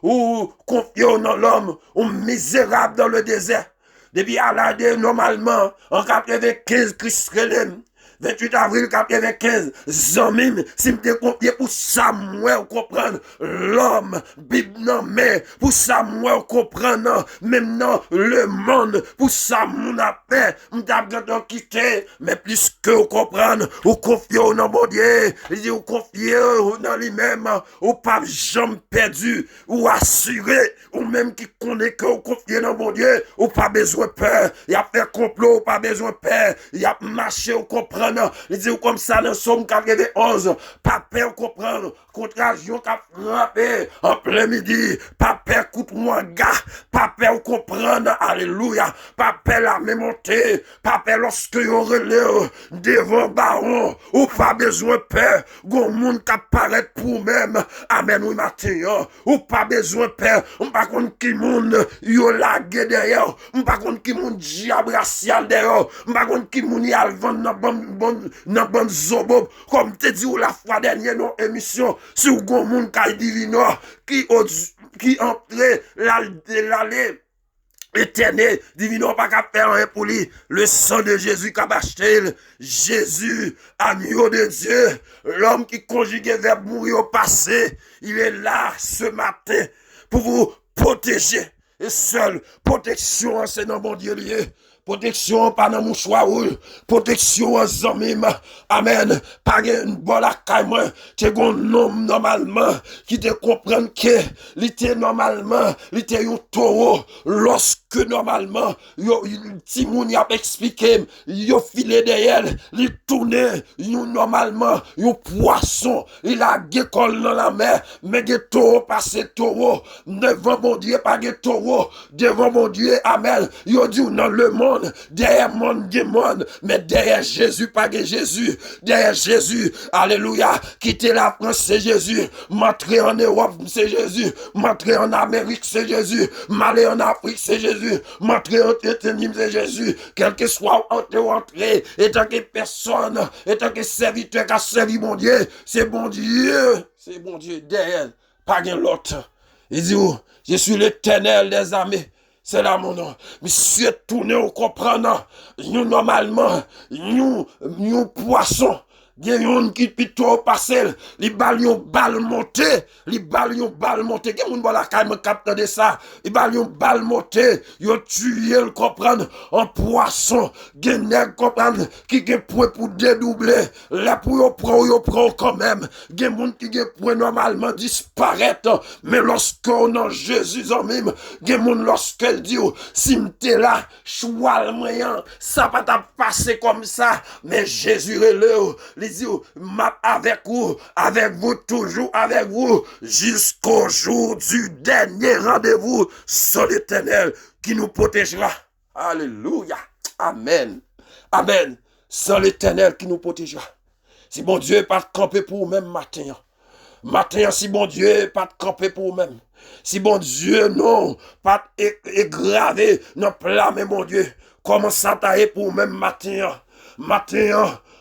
vous confiez dans l'homme, vous misérable dans le désert. Depuis à l'année, normalement, en 95, Christ relève. 28 avril 95, Zamim, si m'te confié pour Samuel comprendre l'homme, Bible non mais pour Samuel comprendre même non le monde pour Samuel a fait, m't'a quitté, mais plus que vous comprendre, vous confiez dans mon Dieu, il dit vous confiez dans lui-même, ou pas jamais perdu, ou assuré, ou même qui connaît que vous confiez dans mon Dieu, ou pas besoin de peur, il y a fait complot, ou pas besoin de peur, il y a marché, ou comprendre. Il dit comme ça dans Somme 91, pas peur comprendre, contraction qui a frappé en plein midi, pas peur contre moi gars, pas peur comprendre, alléluia, pas peur la même montée, pas peur lorsque vous relève devant baron, ou pas besoin de peur, gon monde qui apparaît pour même, amen oui matin, ou pas besoin de peur, on pas contre qui monde yo lagué derrière, on pas contre qui monde diable racial derrière, on pas contre qui monde y a le vent dans bon zobob comme te dit ou la fois dernière dans émission si ou gon moun kay divino qui entrer l'allée éternel divino pas qu'à faire rien pour lui le sang de Jésus qu'a acheté Jésus agneau de Dieu l'homme qui conjugué verbe mourir au passé il est là ce matin pour vous protéger et seule protection, c'est dans mon Dieu lié. Protection pas dans mon choix, protection en zamim. Amen. Pas une bonne caille, tu es un homme normalement qui te comprend que l'été normalement, l'été un taureau, lorsque normalement, Timoun y a expliqué, yo filé derrière, il tourné, normalement, un poisson, il a gécole dans la mer, mais des taureaux passé taureau, devant mon Dieu, pas des taureaux, devant mon Dieu, amen. Yo dit dans le monde, derrière monde, des monde, mais derrière Jésus, pas de Jésus, derrière Jésus, alléluia, quitter la France, c'est Jésus, m'entrer en Europe, c'est Jésus, m'entrer en Amérique, c'est Jésus, m'aller en Afrique, c'est Jésus, m'entrer en États-Unis, c'est Jésus, quel que soit entré, et tant que personne, et tant que serviteur qui a servi mon Dieu, c'est bon Dieu, derrière, pas de l'autre. Il dit, je suis l'Éternel des armées. C'est là mon nom. Monsieur tourné au comprendre. Nous normalement, nous poisson. Gen yon qui plutôt passé, li bal yon bal monté, gen moun la kay me capte de ça, li bal yon bal monté, yo tué le comprendre en poisson, gen nèg comprendre qui gen point pour dédoubler, là pour yo prend quand même, gen moun qui gen point normalement disparaître, mais lorsque on en Jésus en même, gen moun lorsqu'elle dit si m'te là, choix le moyen, ça pas t'a passer comme ça, mais Jésus est là. M'a avec vous, toujours avec vous, jusqu'au jour du dernier rendez-vous, sur l'Éternel qui nous protégera. Alléluia. Amen. Amen. Sans l'Éternel qui nous protégera. Si bon Dieu pas de camper pour vous-même matin, si bon Dieu pas de camper pour vous-même. Si bon Dieu non, pas gravé non plat, mais mon Dieu, comment ça tailler pour vous-même matin,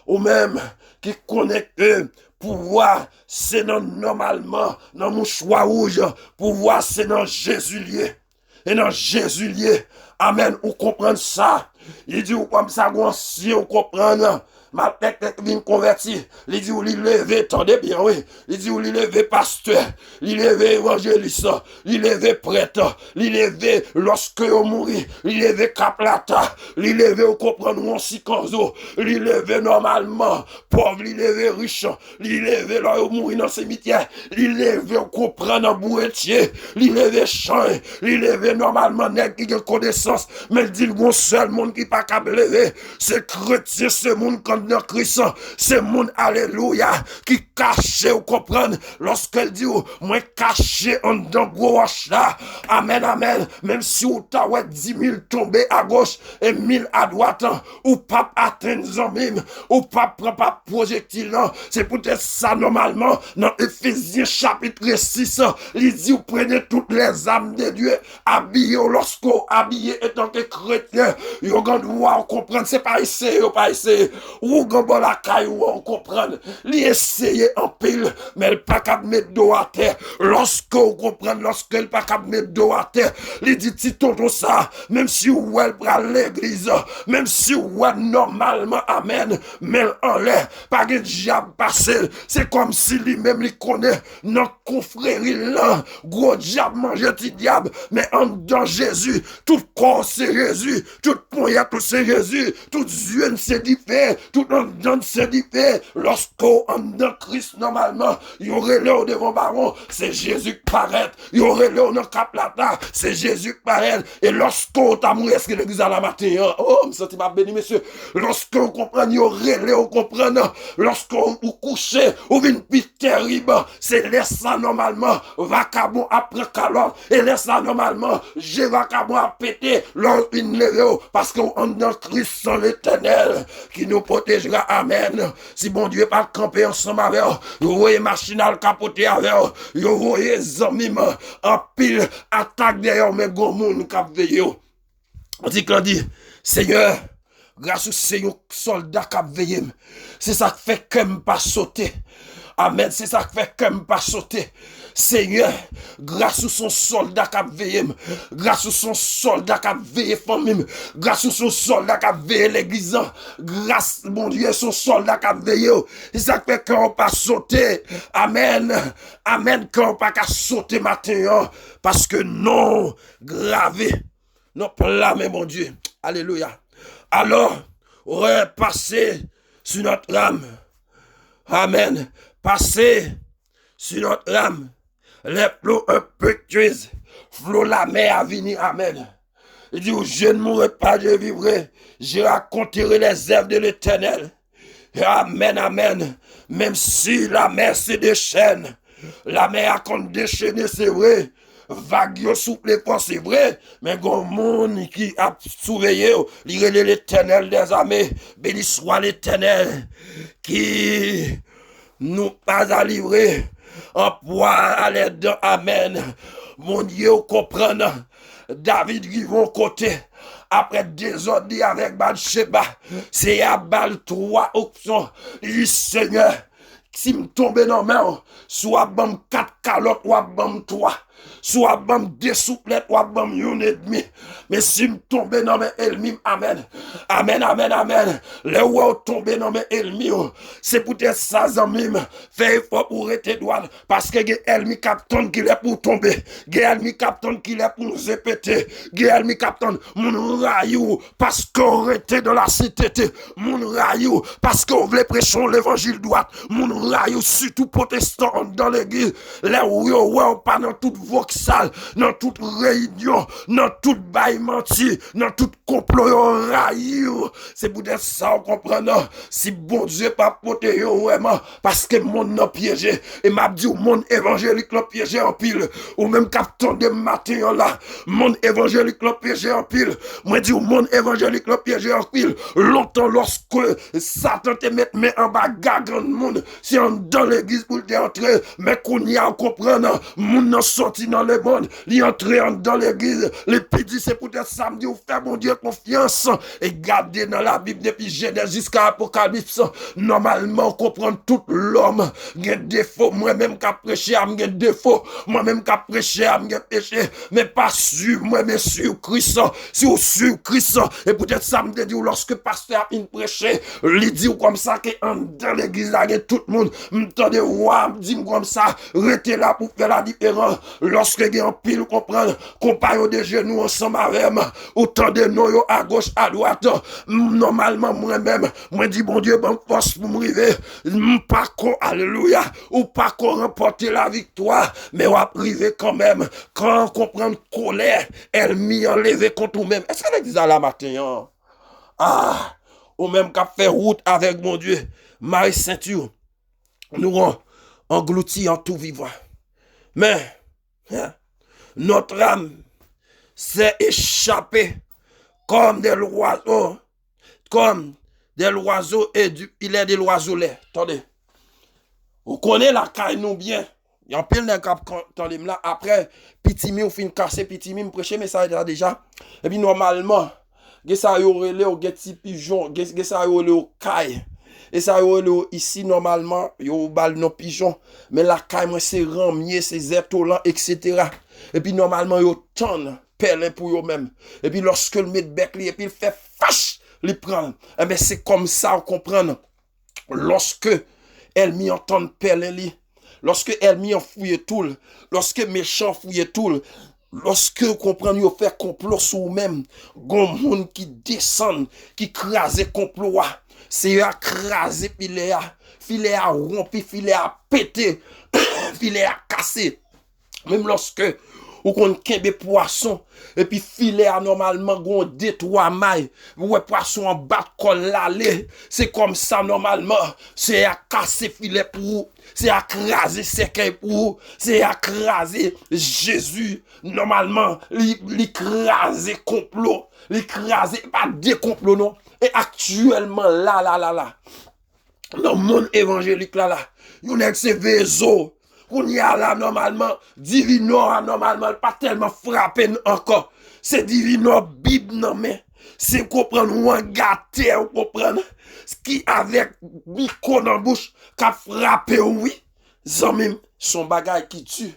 ou même qui connaît que pouvoir c'est normalement dans mon choix rouge, pouvoir c'est dans Jésus lié. Et dans Jésus lié. Amen, ou comprendre ça. Il dit ou comme ça si on comprendre. Ma tête vient converti. Il dit ou il levé, attendez bien, oui. Il dit ou il levé pasteur, il levé évangéliste, il levé prêtre, il levé lorsque on mourit, il levé caplata, il levé au comprendre on si kanzo, il levé normalement, pauvre, il levé riche, il levé là au mourir dans le cimetière, il levé au comprendre en bourretier, il levé champ, il levé normalement nèg qui a connaissance, mais il dit le seul monde qui pas capable lever, c'est chrétien, ce monde quand dans Christ, c'est mon alléluia qui cache ou comprendre lorsqu'elle dit moi caché en dans gros roche là. Amen, amen. Même si ou ta 10 000 tombés à gauche et 1000 à droite, ou pas atteindre en même, ou pas prendre pas projectile là. C'est peut-être ça normalement dans Éphésiens chapitre 6, il dit vous prenez toutes les âmes de Dieu, habillez lorsqu'on habillé étant que chrétien, vous doit comprendre, c'est pas essayer, ou gambo la caillou on comprend li essayer en pile mais elle pas capable mettre dos à terre lorsque on comprend lorsque elle pas capable mettre dos à terre li dit ti tonton ça même si ou elle prend l'église même si ou normalement amen mais en l'air pas de diable passer c'est comme si lui même lui connaît non confrérie là gros diable manger petit diable mais en dans Jésus tout corps c'est Jésus tout poignard tout c'est Jésus tout yeux c'est différent tout dans c'est différent lorsqu'on dans Christ normalement il y aurait là devant baron c'est Jésus qui paraît il y aurait là dans caplata c'est Jésus qui paraît et lorsqu'on t'a mouru est-ce que l'église à la matin oh me senti m'a béni monsieur lorsqu'on comprend il y aurait là on comprend lorsqu'on coucher ou une pite terrible c'est laisse ça normalement vacabon après calor et laisse ça normalement j'ai vacabon à péter lors une lève parce qu'on dans Christ sans l'Éternel qui nous protégera amen si bon Dieu pas camper ensemble avec vous voyez machinal capoter avec vous voyez zami en pile attaque derrière mais gros monde cap veiller on dit Seigneur grâce au Seigneur soldat cap veiller c'est ça qui fait que me pas sauter amen c'est ça qui fait que me pas sauter Seigneur, grâce à son soldat qui a veillé, grâce à son soldat qui a veillé famille, grâce à son soldat qui a veillé l'église, grâce, mon Dieu, son soldat qui a veillé, c'est ça fait qu'on pas sauter. Amen. Amen, qu'on pas qu'à sauter matin, parce que non, gravé, non, mais mon Dieu. Alléluia. Alors, repassez sur notre âme. Amen. Passez sur notre âme. Les plots impétueuses. Flot la mer à venir. Amen. Il dit, je ne mourrai pas, je vivrai. Je raconterai les œuvres de l'Éternel. Amen, amen. Même si la mer se déchaîne. La mer a qu'on déchaîné, c'est vrai. Vague souple fort, c'est vrai, mais gon monde qui a surveillé, il est l'Éternel des armées, béni soit l'Éternel, qui nous pas à livrer en poids à l'aide. Amen. Mon Dieu, comprendre, David qui vont côté, après désordre avec Bathsheba, c'est à balle 3 options. Il dit, Seigneur, si me tombe dans main, soit bam 4 calottes, ou bam 3. Soit bam 2 souplettes, ou bam 1,5. Mais si me tombe dans mes ennemis, amen. Amen, amen, amen. Le ou tombe dans mes ennemis, c'est peut-être ça, zamim. Fait effort pour être droit. Parce que les ennemis captent qui est pour tomber. Les ennemis captent qui est pour nous répéter. Les ennemis captent mon rayou. Parce qu'on était dans la cité. Mon rayou. Parce qu'on voulait prêcher l'évangile droit. Mon rayou, surtout protestant dans l'église. Les ou pas dans toute voxal, dans toute réunion, dans toute bail menti, dans tout complot raillou. C'est pour dire ça, on comprend. Si bon Dieu pas porté vraiment, parce que mon n'a piégé, et m'a dit, mon évangélique l'a piégé en pile, ou même captain de matin là, mon évangélique l'a piégé en pile, moi dit, mon évangélique l'a piégé en pile, longtemps lorsque Satan te met main en bas, gagne monde, si on dans l'église pour te entrer, mais qu'on y a comprendre, mon n'a sorti dans le monde, il entre dans l'église, les petits c'est peut-être samedi ou faire mon Dieu confiance et garder dans la Bible depuis Genèse jusqu'à Apocalypse. Normalement, comprendre tout l'homme, il y a des défauts, moi-même qui prêché, il y a des défauts, moi-même qui prêché, il y a péché, mais pas sur moi, mais sur Christ, sur Christ. Et peut-être ça me dit lorsque pasteur a prêché, il dit comme ça que dans l'église, il y a tout le monde, m'entendez, dit comme ça, restez là pour faire la différence. Lorsque il y a un pile, comprendre, compagnon de genoux ensemble avec moi, autant de nous à gauche, à droite, normalement, moi-même, moi dis, bon Dieu, bonne force pour m'arriver, pas qu'on, alléluia, ou pas qu'on remporter la victoire, mais on va priver quand même, quand on comprend colère, elle m'y enlever contre nous-mêmes. Est-ce qu'elle dit ça la matin, hein? Ah, ou même qu'à faire route avec mon Dieu, Marie ceinture, nous engloutis en tout vivant. Mais, notre âme s'est échappée comme des oiseaux, et du filet de l'oiseaulet. Attendez. Vous connaissez la caille nous bien. Il y a un pile d'un cap là. Après, petit mi ou fin casser, petit mi me prêcher, mais ça déjà. Et puis normalement, ça y aurait le petit pigeon, ça y aurait le caille. Et ça y aurait ici normalement, il y a bal nos pigeons, mais la caille moi c'est ramier, c'est étoilant, etc. Et puis normalement, il y a tant perles pour eux-mêmes. Et puis lorsque le met bec et puis il fait fâche, il prend. Et bien c'est comme ça, on comprend. Lorsque elle m'y entend perles, lorsque elle m'y en fouille tout, lorsque méchant fouille tout, lorsque vous comprenez, vous faites complot sur vous-même, gon monde qui descend, qui crase complot, c'est à craser filet à rompi, filet à péter, filet à casser. Même lorsque ou qu'on kembe poisson et puis filet à normalement gon 2-3 mailles, ouais poisson en bas de col l'aller, c'est comme ça normalement, c'est à casser filet pour vous, c'est à craser cercueil pour vous, c'est à craser Jésus normalement, l'écraser complot, l'écraser pas des complots non, et actuellement là dans le monde évangélique là, yon est c'est vézo. Qu'on y a là normalement, divino normalement pas tellement frappé encore. C'est divino Bible non mais c'est comprendre ou un gâté ou comprendre ce qui avec micro dans bouche qu'a frappé oui. Zamim son bagage qui tue.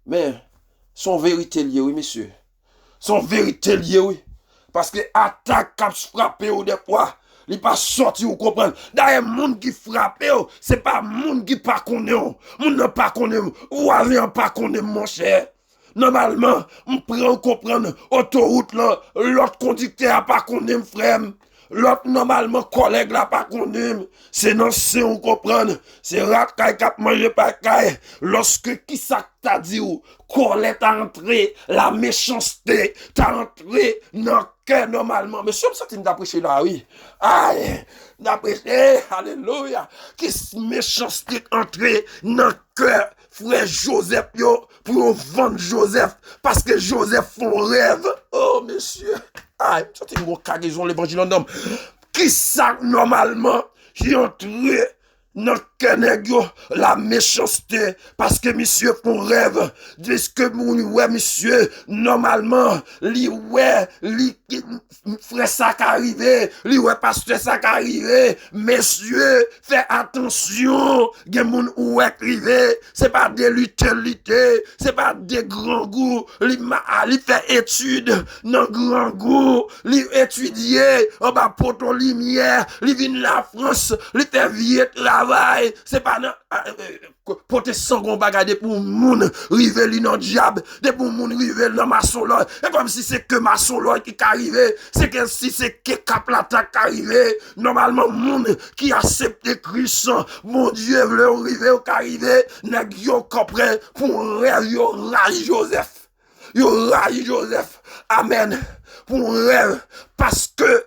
Mais, son vérité lié, oui, monsieur. Son vérité lié, oui. Parce que attaque cap frappé ou des fois, il pas sorti ou comprendre. D'ailleurs, monde qui frappe, c'est pas monde qui pas connaît. Monde n'a pas connaît. Voisin pas connaît, mon cher. Normalement, on prend comprendre autoroute là, l'autre conducteur a pas connaît, frère. L'autre, normalement, collègue là, pas connaît. C'est non, c'est on comprendre. C'est rat qui a mangé par caille. Lorsque qui ça t'a dit ou, colère t'a entré, la méchanceté t'a entré dans le cœur normalement. Mais si on s'est d'aprêcher là, oui. Aïe, d'aprêcher, alléluia. Qui méchanceté entré dans le cœur, frère Joseph, yo, pour vendre Joseph. Parce que Joseph font rêve. Oh, monsieur. Ah, c'est une cargaison l'évangile en homme. Qui ça, normalement, qui entre dans la méchanceté, parce que monsieur font rêve, disent que ouais, monsieur, normalement, frère ça qu'arrivé, ouais, pasteur ça qu'arrivé, messieurs, faites attention, gen moun ouais privé, c'est pas des lutteurs, c'est pas des grands goûts, li fait études, dans grand goût, li étudier, en bas poton lumière, li vin la France, li fait vieux travail, c'est pas porter sans gon bagade pour moun rive li nan diable, de pour moun rive dans maçon là, et comme si c'est que maçon là qui arrive, c'est que si c'est que cap l'attaque qui arrive, normalement moun qui accepte Christ, mon Dieu veut arriver, nèg yo comprend pour rêve yo raille Joseph. Yo raille Joseph. Amen. Pour rêve parce que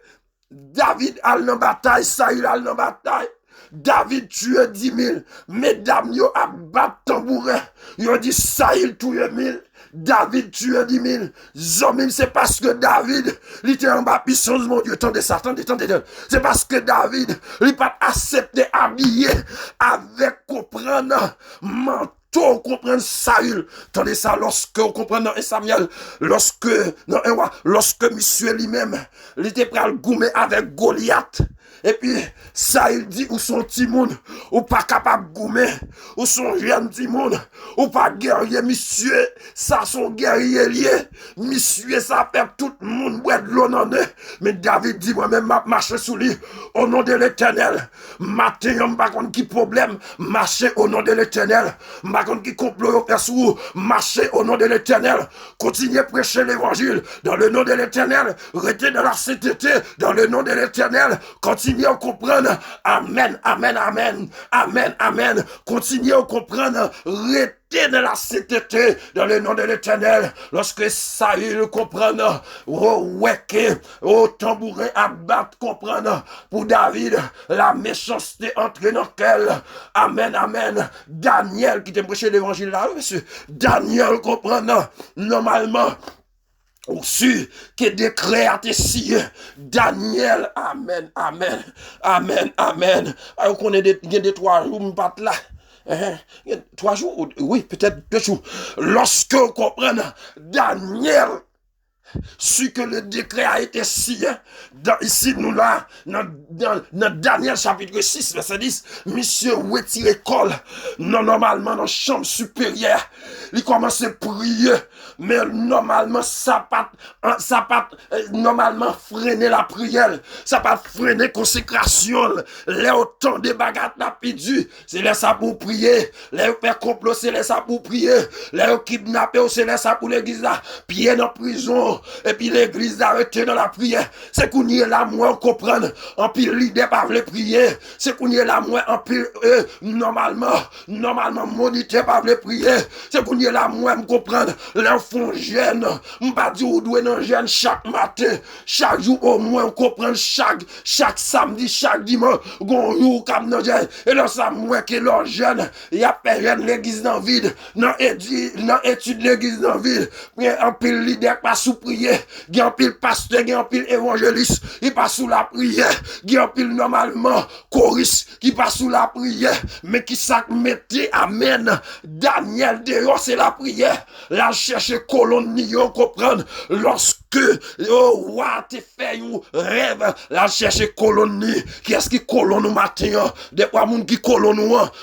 David a dans bataille, Saül a dans bataille. David tue 10 000. Mesdames, yo a bat tambourin. Yo dit Saül tue 1000. David tue 10 000. Zomim, c'est parce que David, il était en bas puissance, mon Dieu. Tendez ça, tendez. C'est parce que David, il pas accepté habiller avec comprendre manteau, comprendre Saül. Tendez ça, lorsque on comprend dans un Samuel, lorsque monsieur lui-même, il était prêt à le goumer avec Goliath. Et puis, ça, il dit, ou son petit monde, ou pas capable de goumer, ou son jeune petit monde, ou pas guerrier, monsieur, ça, son guerrier lié, monsieur, ça fait tout le monde boire de l'eau dans eux. Mais David dit, moi-même, m'a marché sous lui, au nom de l'Éternel. Matin, on pas contre qui problème, marcher au nom de l'Éternel. Pas contre qui complot, marcher au nom de l'Éternel. Continuez à prêcher l'évangile, dans le nom de l'Éternel. Restez dans la sainteté, dans le nom de l'Éternel. Continuez à comprendre. Amen, amen, amen. Amen, amen. Continuez à comprendre. Restez dans la sainteté, dans le nom de l'Éternel. Lorsque Saül comprendre, tambourin à battre, comprendre. Pour David, la méchanceté entre dans quel. Amen, amen. Daniel, qui t'a prêché l'évangile là, monsieur. Daniel comprendre. Normalement, au-dessus que décret a été signé. Daniel, amen, amen, amen, amen. On connaît des 3 jours, on pas là. 3 jours, oui, peut-être 2 jours. Lorsque on comprend, Daniel, su que le décret a été signé, ici nous là, dans Daniel chapitre 6, verset 10, monsieur retire col, normalement dans la chambre supérieure, il commence à prier, mais normalement ça pas normalement freiner la prière, ça pas freiner consécration, les autant de bagarres n'a pidu, c'est là ça pour prier, les faire complot c'est là ça pour prier, les kidnapper c'est là ça pour l'église là, pied dans prison. Et puis l'église arrêtée dans la prière. C'est qu'on y est là, moi, on comprend. En pile, l'idée pas veut prier. C'est qu'on y est là, moi, en pile, normalement, monité pas veut prier. C'est qu'on y est là, moi, on comprend. L'enfant jeune, on pas dit ou doit non jeune chaque matin, chaque jour au moins, on comprend chaque samedi, chaque dimanche, on joue comme non jeune. Et là, ça, moi, que l'on jeune, il y a personne l'église dans vide. Non, étude l'église dans vide. Mais en pile, l'idée pas sous prière, gen pile pasteur, gen pile évangéliste, il pas sous la prière, gen pile normalement choriste qui pas sous la prière, mais qui ça mettait amen. Daniel dehors c'est la prière, la chercher colonne yo comprendre lorsque roi te fait un rêve, la chercher colonne qui est-ce qui colonne au matin, des fois moun qui colonne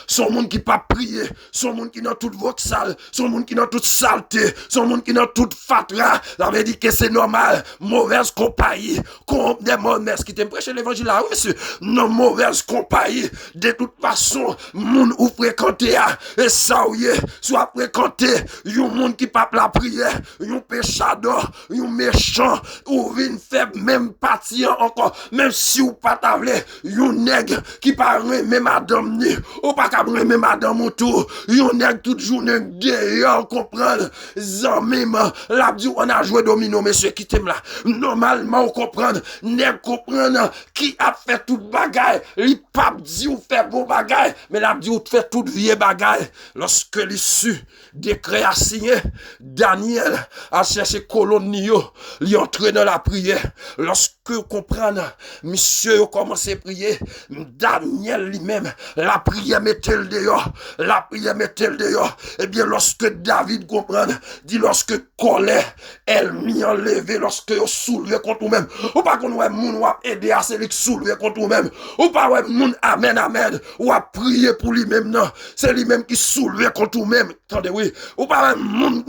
son monde qui pas prier, son monde qui dans toute voxal, son monde qui dans toute saleté, son monde qui dans toute fatra, ça veut dire que c'est normal, mauvaise compagnie, comme des mauvaises qui t'aiment prêcher l'évangile là, oui monsieur, non mauvaise compagnie, de toute façon, moun ou fréquenter, et ça oui, soit fréquenter, yon monde qui pas la prière, yon péchador, yon méchant, ou vin faible, même parti encore, même si ou pas tavle, yon nègre qui pas même madame ni, ou pas ka même madame ou tout, yon nègre toute journée dehors, comprendre, zanmim, la dit on a joué domino, monsieur, qui t'aime là, normalement, on comprendre, nègre comprendre, qui a fait toute bagaille, li pape dit ou fait bon bagaille, mais la dit ou fait toute vieille bagaille, lorsque l'issue décret a signé, Daniel a cherché colonio, li entré dans la prière, lorsque vous comprenez, monsieur commencé à prier, Daniel lui-même, la prière mettait le dehors, la prière mettait le dehors, et bien lorsque David comprend, dit lorsque colère, elle m'y enlevé, lorsque vous soulevez contre vous-même, ou pas qu'on ouais moun ou aider à celui qui soulever contre vous-même, ou pas ouais moun amen amen, ou à prier pour lui-même non, c'est lui-même qui soulevez contre vous-même, attendez oui, ou pas ouais moun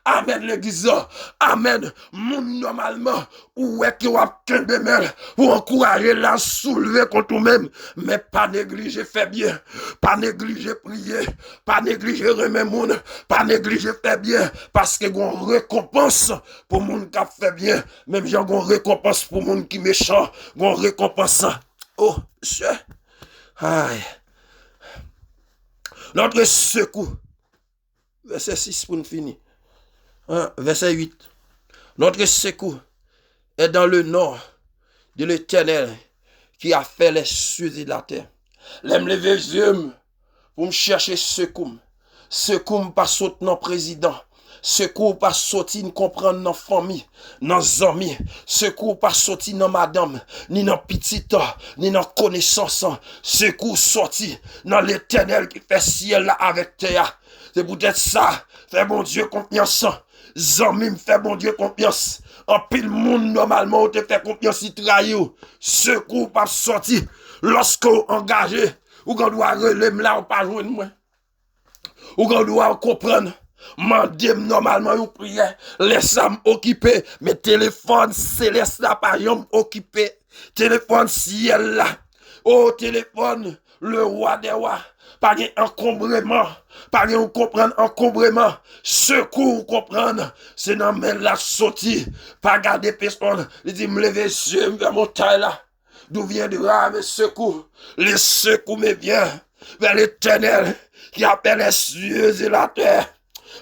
amen l'église, amen, moun normalement, ou ouais qui va kembemel, ou encourager la soulever contre vous-même, mais pas négliger fait bien, pas négliger prier, pas négliger remettre moun, pas négliger fait bien, parce que gon récompense pour moun qui fait bien, même j'ai gon récompense pour moun qui méchant, gon récompense. Oh, monsieur. Aïe. Notre secours. Verset 6 pour nous finir. Verset 8. Notre secours est dans le nom de l'Éternel qui a fait les cieux et la terre. L'aime lever les yeux pour me chercher secours. Secours pas sauter dans président. Secours pas sorti nous comprendre dans famille, dans amis, secours pas sorti dans madame, ni dans petite, ni dans connaissance, secours sorti dans l'Éternel qui fait ciel là avec terre. C'est peut-être ça, fait bon Dieu confiance. Zami me fait bon Dieu confiance. En pile monde normalement on te fait confiance il trahit. Secours pas sorti lorsque engagé ou qu'on doit relever là ou pas joindre moi. Ou qu'on doit comprendre. Mandem normalement une prière, laisse âme occupé, mais téléphone céleste là pas occupé, téléphone ciel là, oh téléphone, le roi des rois, pas encombrement, pas comprendre encombrement, secours comprendre, c'est dans même la sortie, pas garder personne, il dit me lever yeux vers mon taille là, d'où viendra mes secours, les secours me viennent vers l'Éternel qui appelle les cieux et la terre.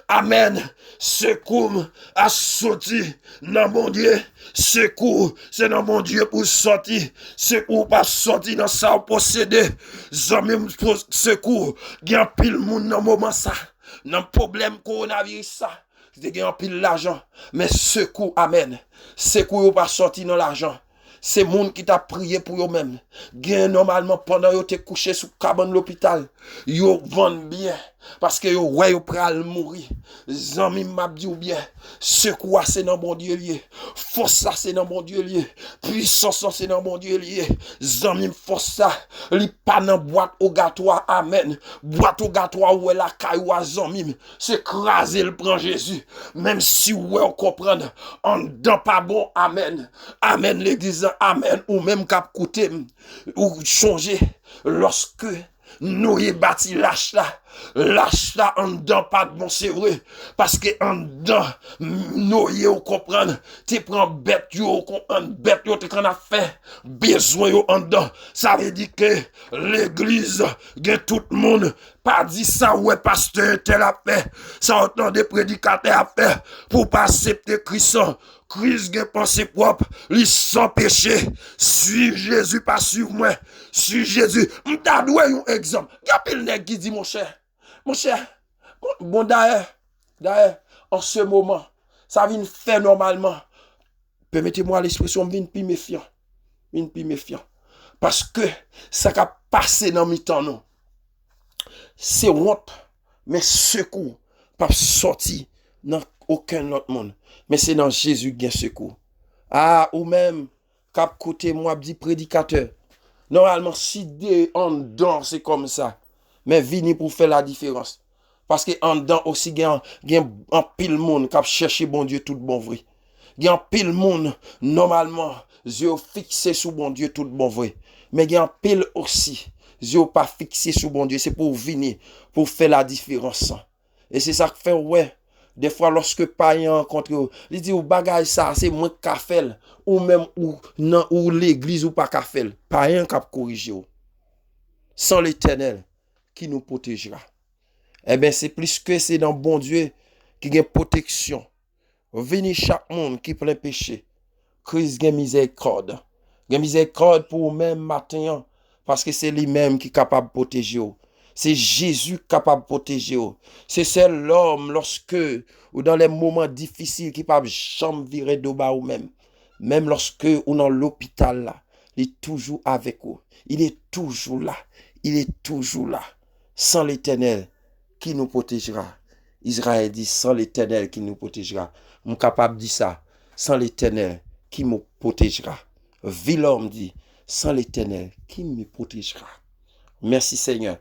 Amen. Secours a sorti dans mon Dieu. Secours, c'est dans mon Dieu pour sortir. Secours pas sorti dans ça posséder. Zami secours. Gen pile moun dans moment ça. Dans problème coronavirus ça. C'est gen pile l'argent. Mais secours, amen. Secours pas sorti dans l'argent. C'est moun qui t'a prié pour eux-mêmes. Gen normalement pendant yo te couché sous cabane l'hôpital, yo vend bien parce que yo ouais yo pral mourir. Zami m'a dit ou bien, secours c'est dans mon Dieu lié. Force ça c'est dans mon Dieu lié. Puissance c'est dans mon Dieu lié. Zami force ça, li pas dans boîte au gâteau amen. Boîte au gâteau ou la caillou zami, c'est craser le prend Jésus. Même si ouais on comprendre, en dedans pas bon amen. Amen l'église amen ou même cap coûter ou changer lorsque nous y bâti lâche là en dedans pas de bon c'est vrai parce que en dedans nous y au comprendre tu prends bête yo comprendre bête yo tu en a fait besoin yo en dedans ça veut dire que l'église que tout le monde pas dit ça ouais pasteur tel a fait ça entend des prédicateurs a fait pour pas accepter Christ. Christ gen pensée propre, li sans péché. Suivre Jésus, pas suivre moi. Suivre Jésus. M'ta doué un exemple. Gapil nèg qui dit mon cher, bon d'ailleurs, en ce moment, ça vient faire normalement. permettez-moi l'expression, vin plus méfiant. Vin plus méfiant. Parce que ça a passé dans mi temps nous. C'est honte, mais secours pas sorti dans aucun autre monde. Mais c'est dans Jésus qui a secours. Ah, ou même, cap côté moi, dit prédicateur. Normalement, si Dieu en dedans, c'est comme ça. Mais vini pour faire la différence. Parce que en dedans aussi, il y a un pile monde qui cherche bon Dieu tout bon vrai. Il y a un pile monde, normalement, yeux fixés sur bon Dieu tout bon vrai. Mais il y a un pile aussi, yeux pas fixés sur bon Dieu. C'est pour venir, pour faire la différence. Et c'est ça que fait, ouais. Des fois, lorsque païen rencontre, il dit, ou bagage ça, c'est moins qu'à faire, ou même, ou l'église ou pas qu'à faire. Païen qui a corrigé. Sans l'Éternel, qui nous protégera. Eh bien, c'est plus que c'est dans bon Dieu qui a protection. Veni chaque monde qui plein péché. Christ a miséricorde. Il a miséricorde pour même matin, parce que c'est lui-même qui est capable de protéger. C'est Jésus capable de protéger. C'est seul l'homme lorsque, ou dans les moments difficiles, qui ne peut jamais virer de bas ou même. Même lorsque, ou dans l'hôpital là, il est toujours avec vous. Il est toujours là. Il est toujours là. Sans l'Éternel, qui nous protégera? Israël dit, sans l'Éternel qui nous protégera. Je suis capable de dire ça. Sans l'Éternel, qui me protégera? Vilhomme dit, sans l'Éternel, qui me protégera? Merci Seigneur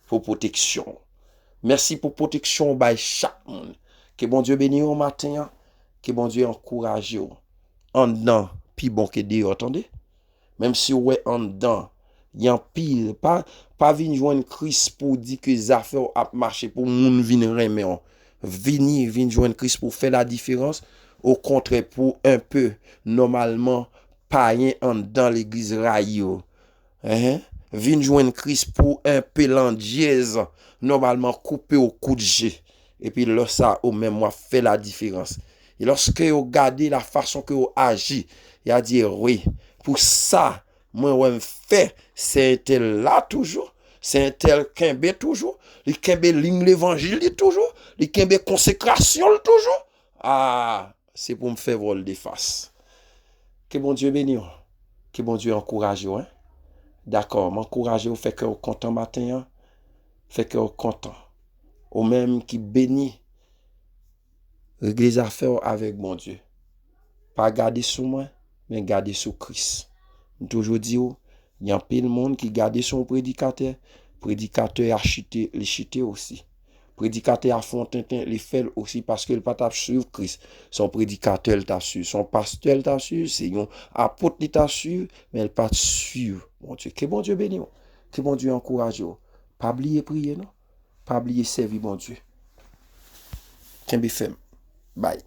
pour protection. Merci pour protection by chaque monde. Que bon Dieu bénisse au matin. Que bon Dieu encourage vous. En dedans, puis bon que Dieu, attendez. Même si vous êtes en dedans, il y a un pile. Pas venir joindre Christ pour dire que les affaires ont marché pour moun venir remettre. Venir joindre Christ pour faire la différence. Au contraire, pour un peu, normalement, païen en dans l'église rayo. Vin joindre Christ pour un peu l'andièse, normalement coupé au coup de G. Et puis là, ça, au même moi, fait la différence. Et lorsque vous regardez la façon que vous agissez, il a dit, oui, pour ça, moi, je fais, c'est un tel là toujours, c'est un tel kembe toujours, le kembe ligne l'évangile toujours, le kembe consécration toujours. Ah, c'est pour me faire vol des faces. Que bon Dieu bénisse, que bon Dieu encourage, hein? D'accord, m'encourager au fait que vous content matin, fait que vous content. Ou même qui bénit, régler les affaires avec mon Dieu. Pas garder sur moi, mais garder sur Christ. Toujours dit, il y a un peu de monde qui garde son prédicateur. Prédicateur a chuté, les chuté aussi. Prédicateur a Fontentin, les fait aussi parce que le pas suivre Christ. Son prédicateur t'a su, son pasteur t'a su, c'est un apôtre t'a su, mais il pas suivre. Mon Dieu, que bon Dieu bénisse, que bon Dieu encourage. Pas oublier prier, non? Pas oublier servir mon Dieu. Bye.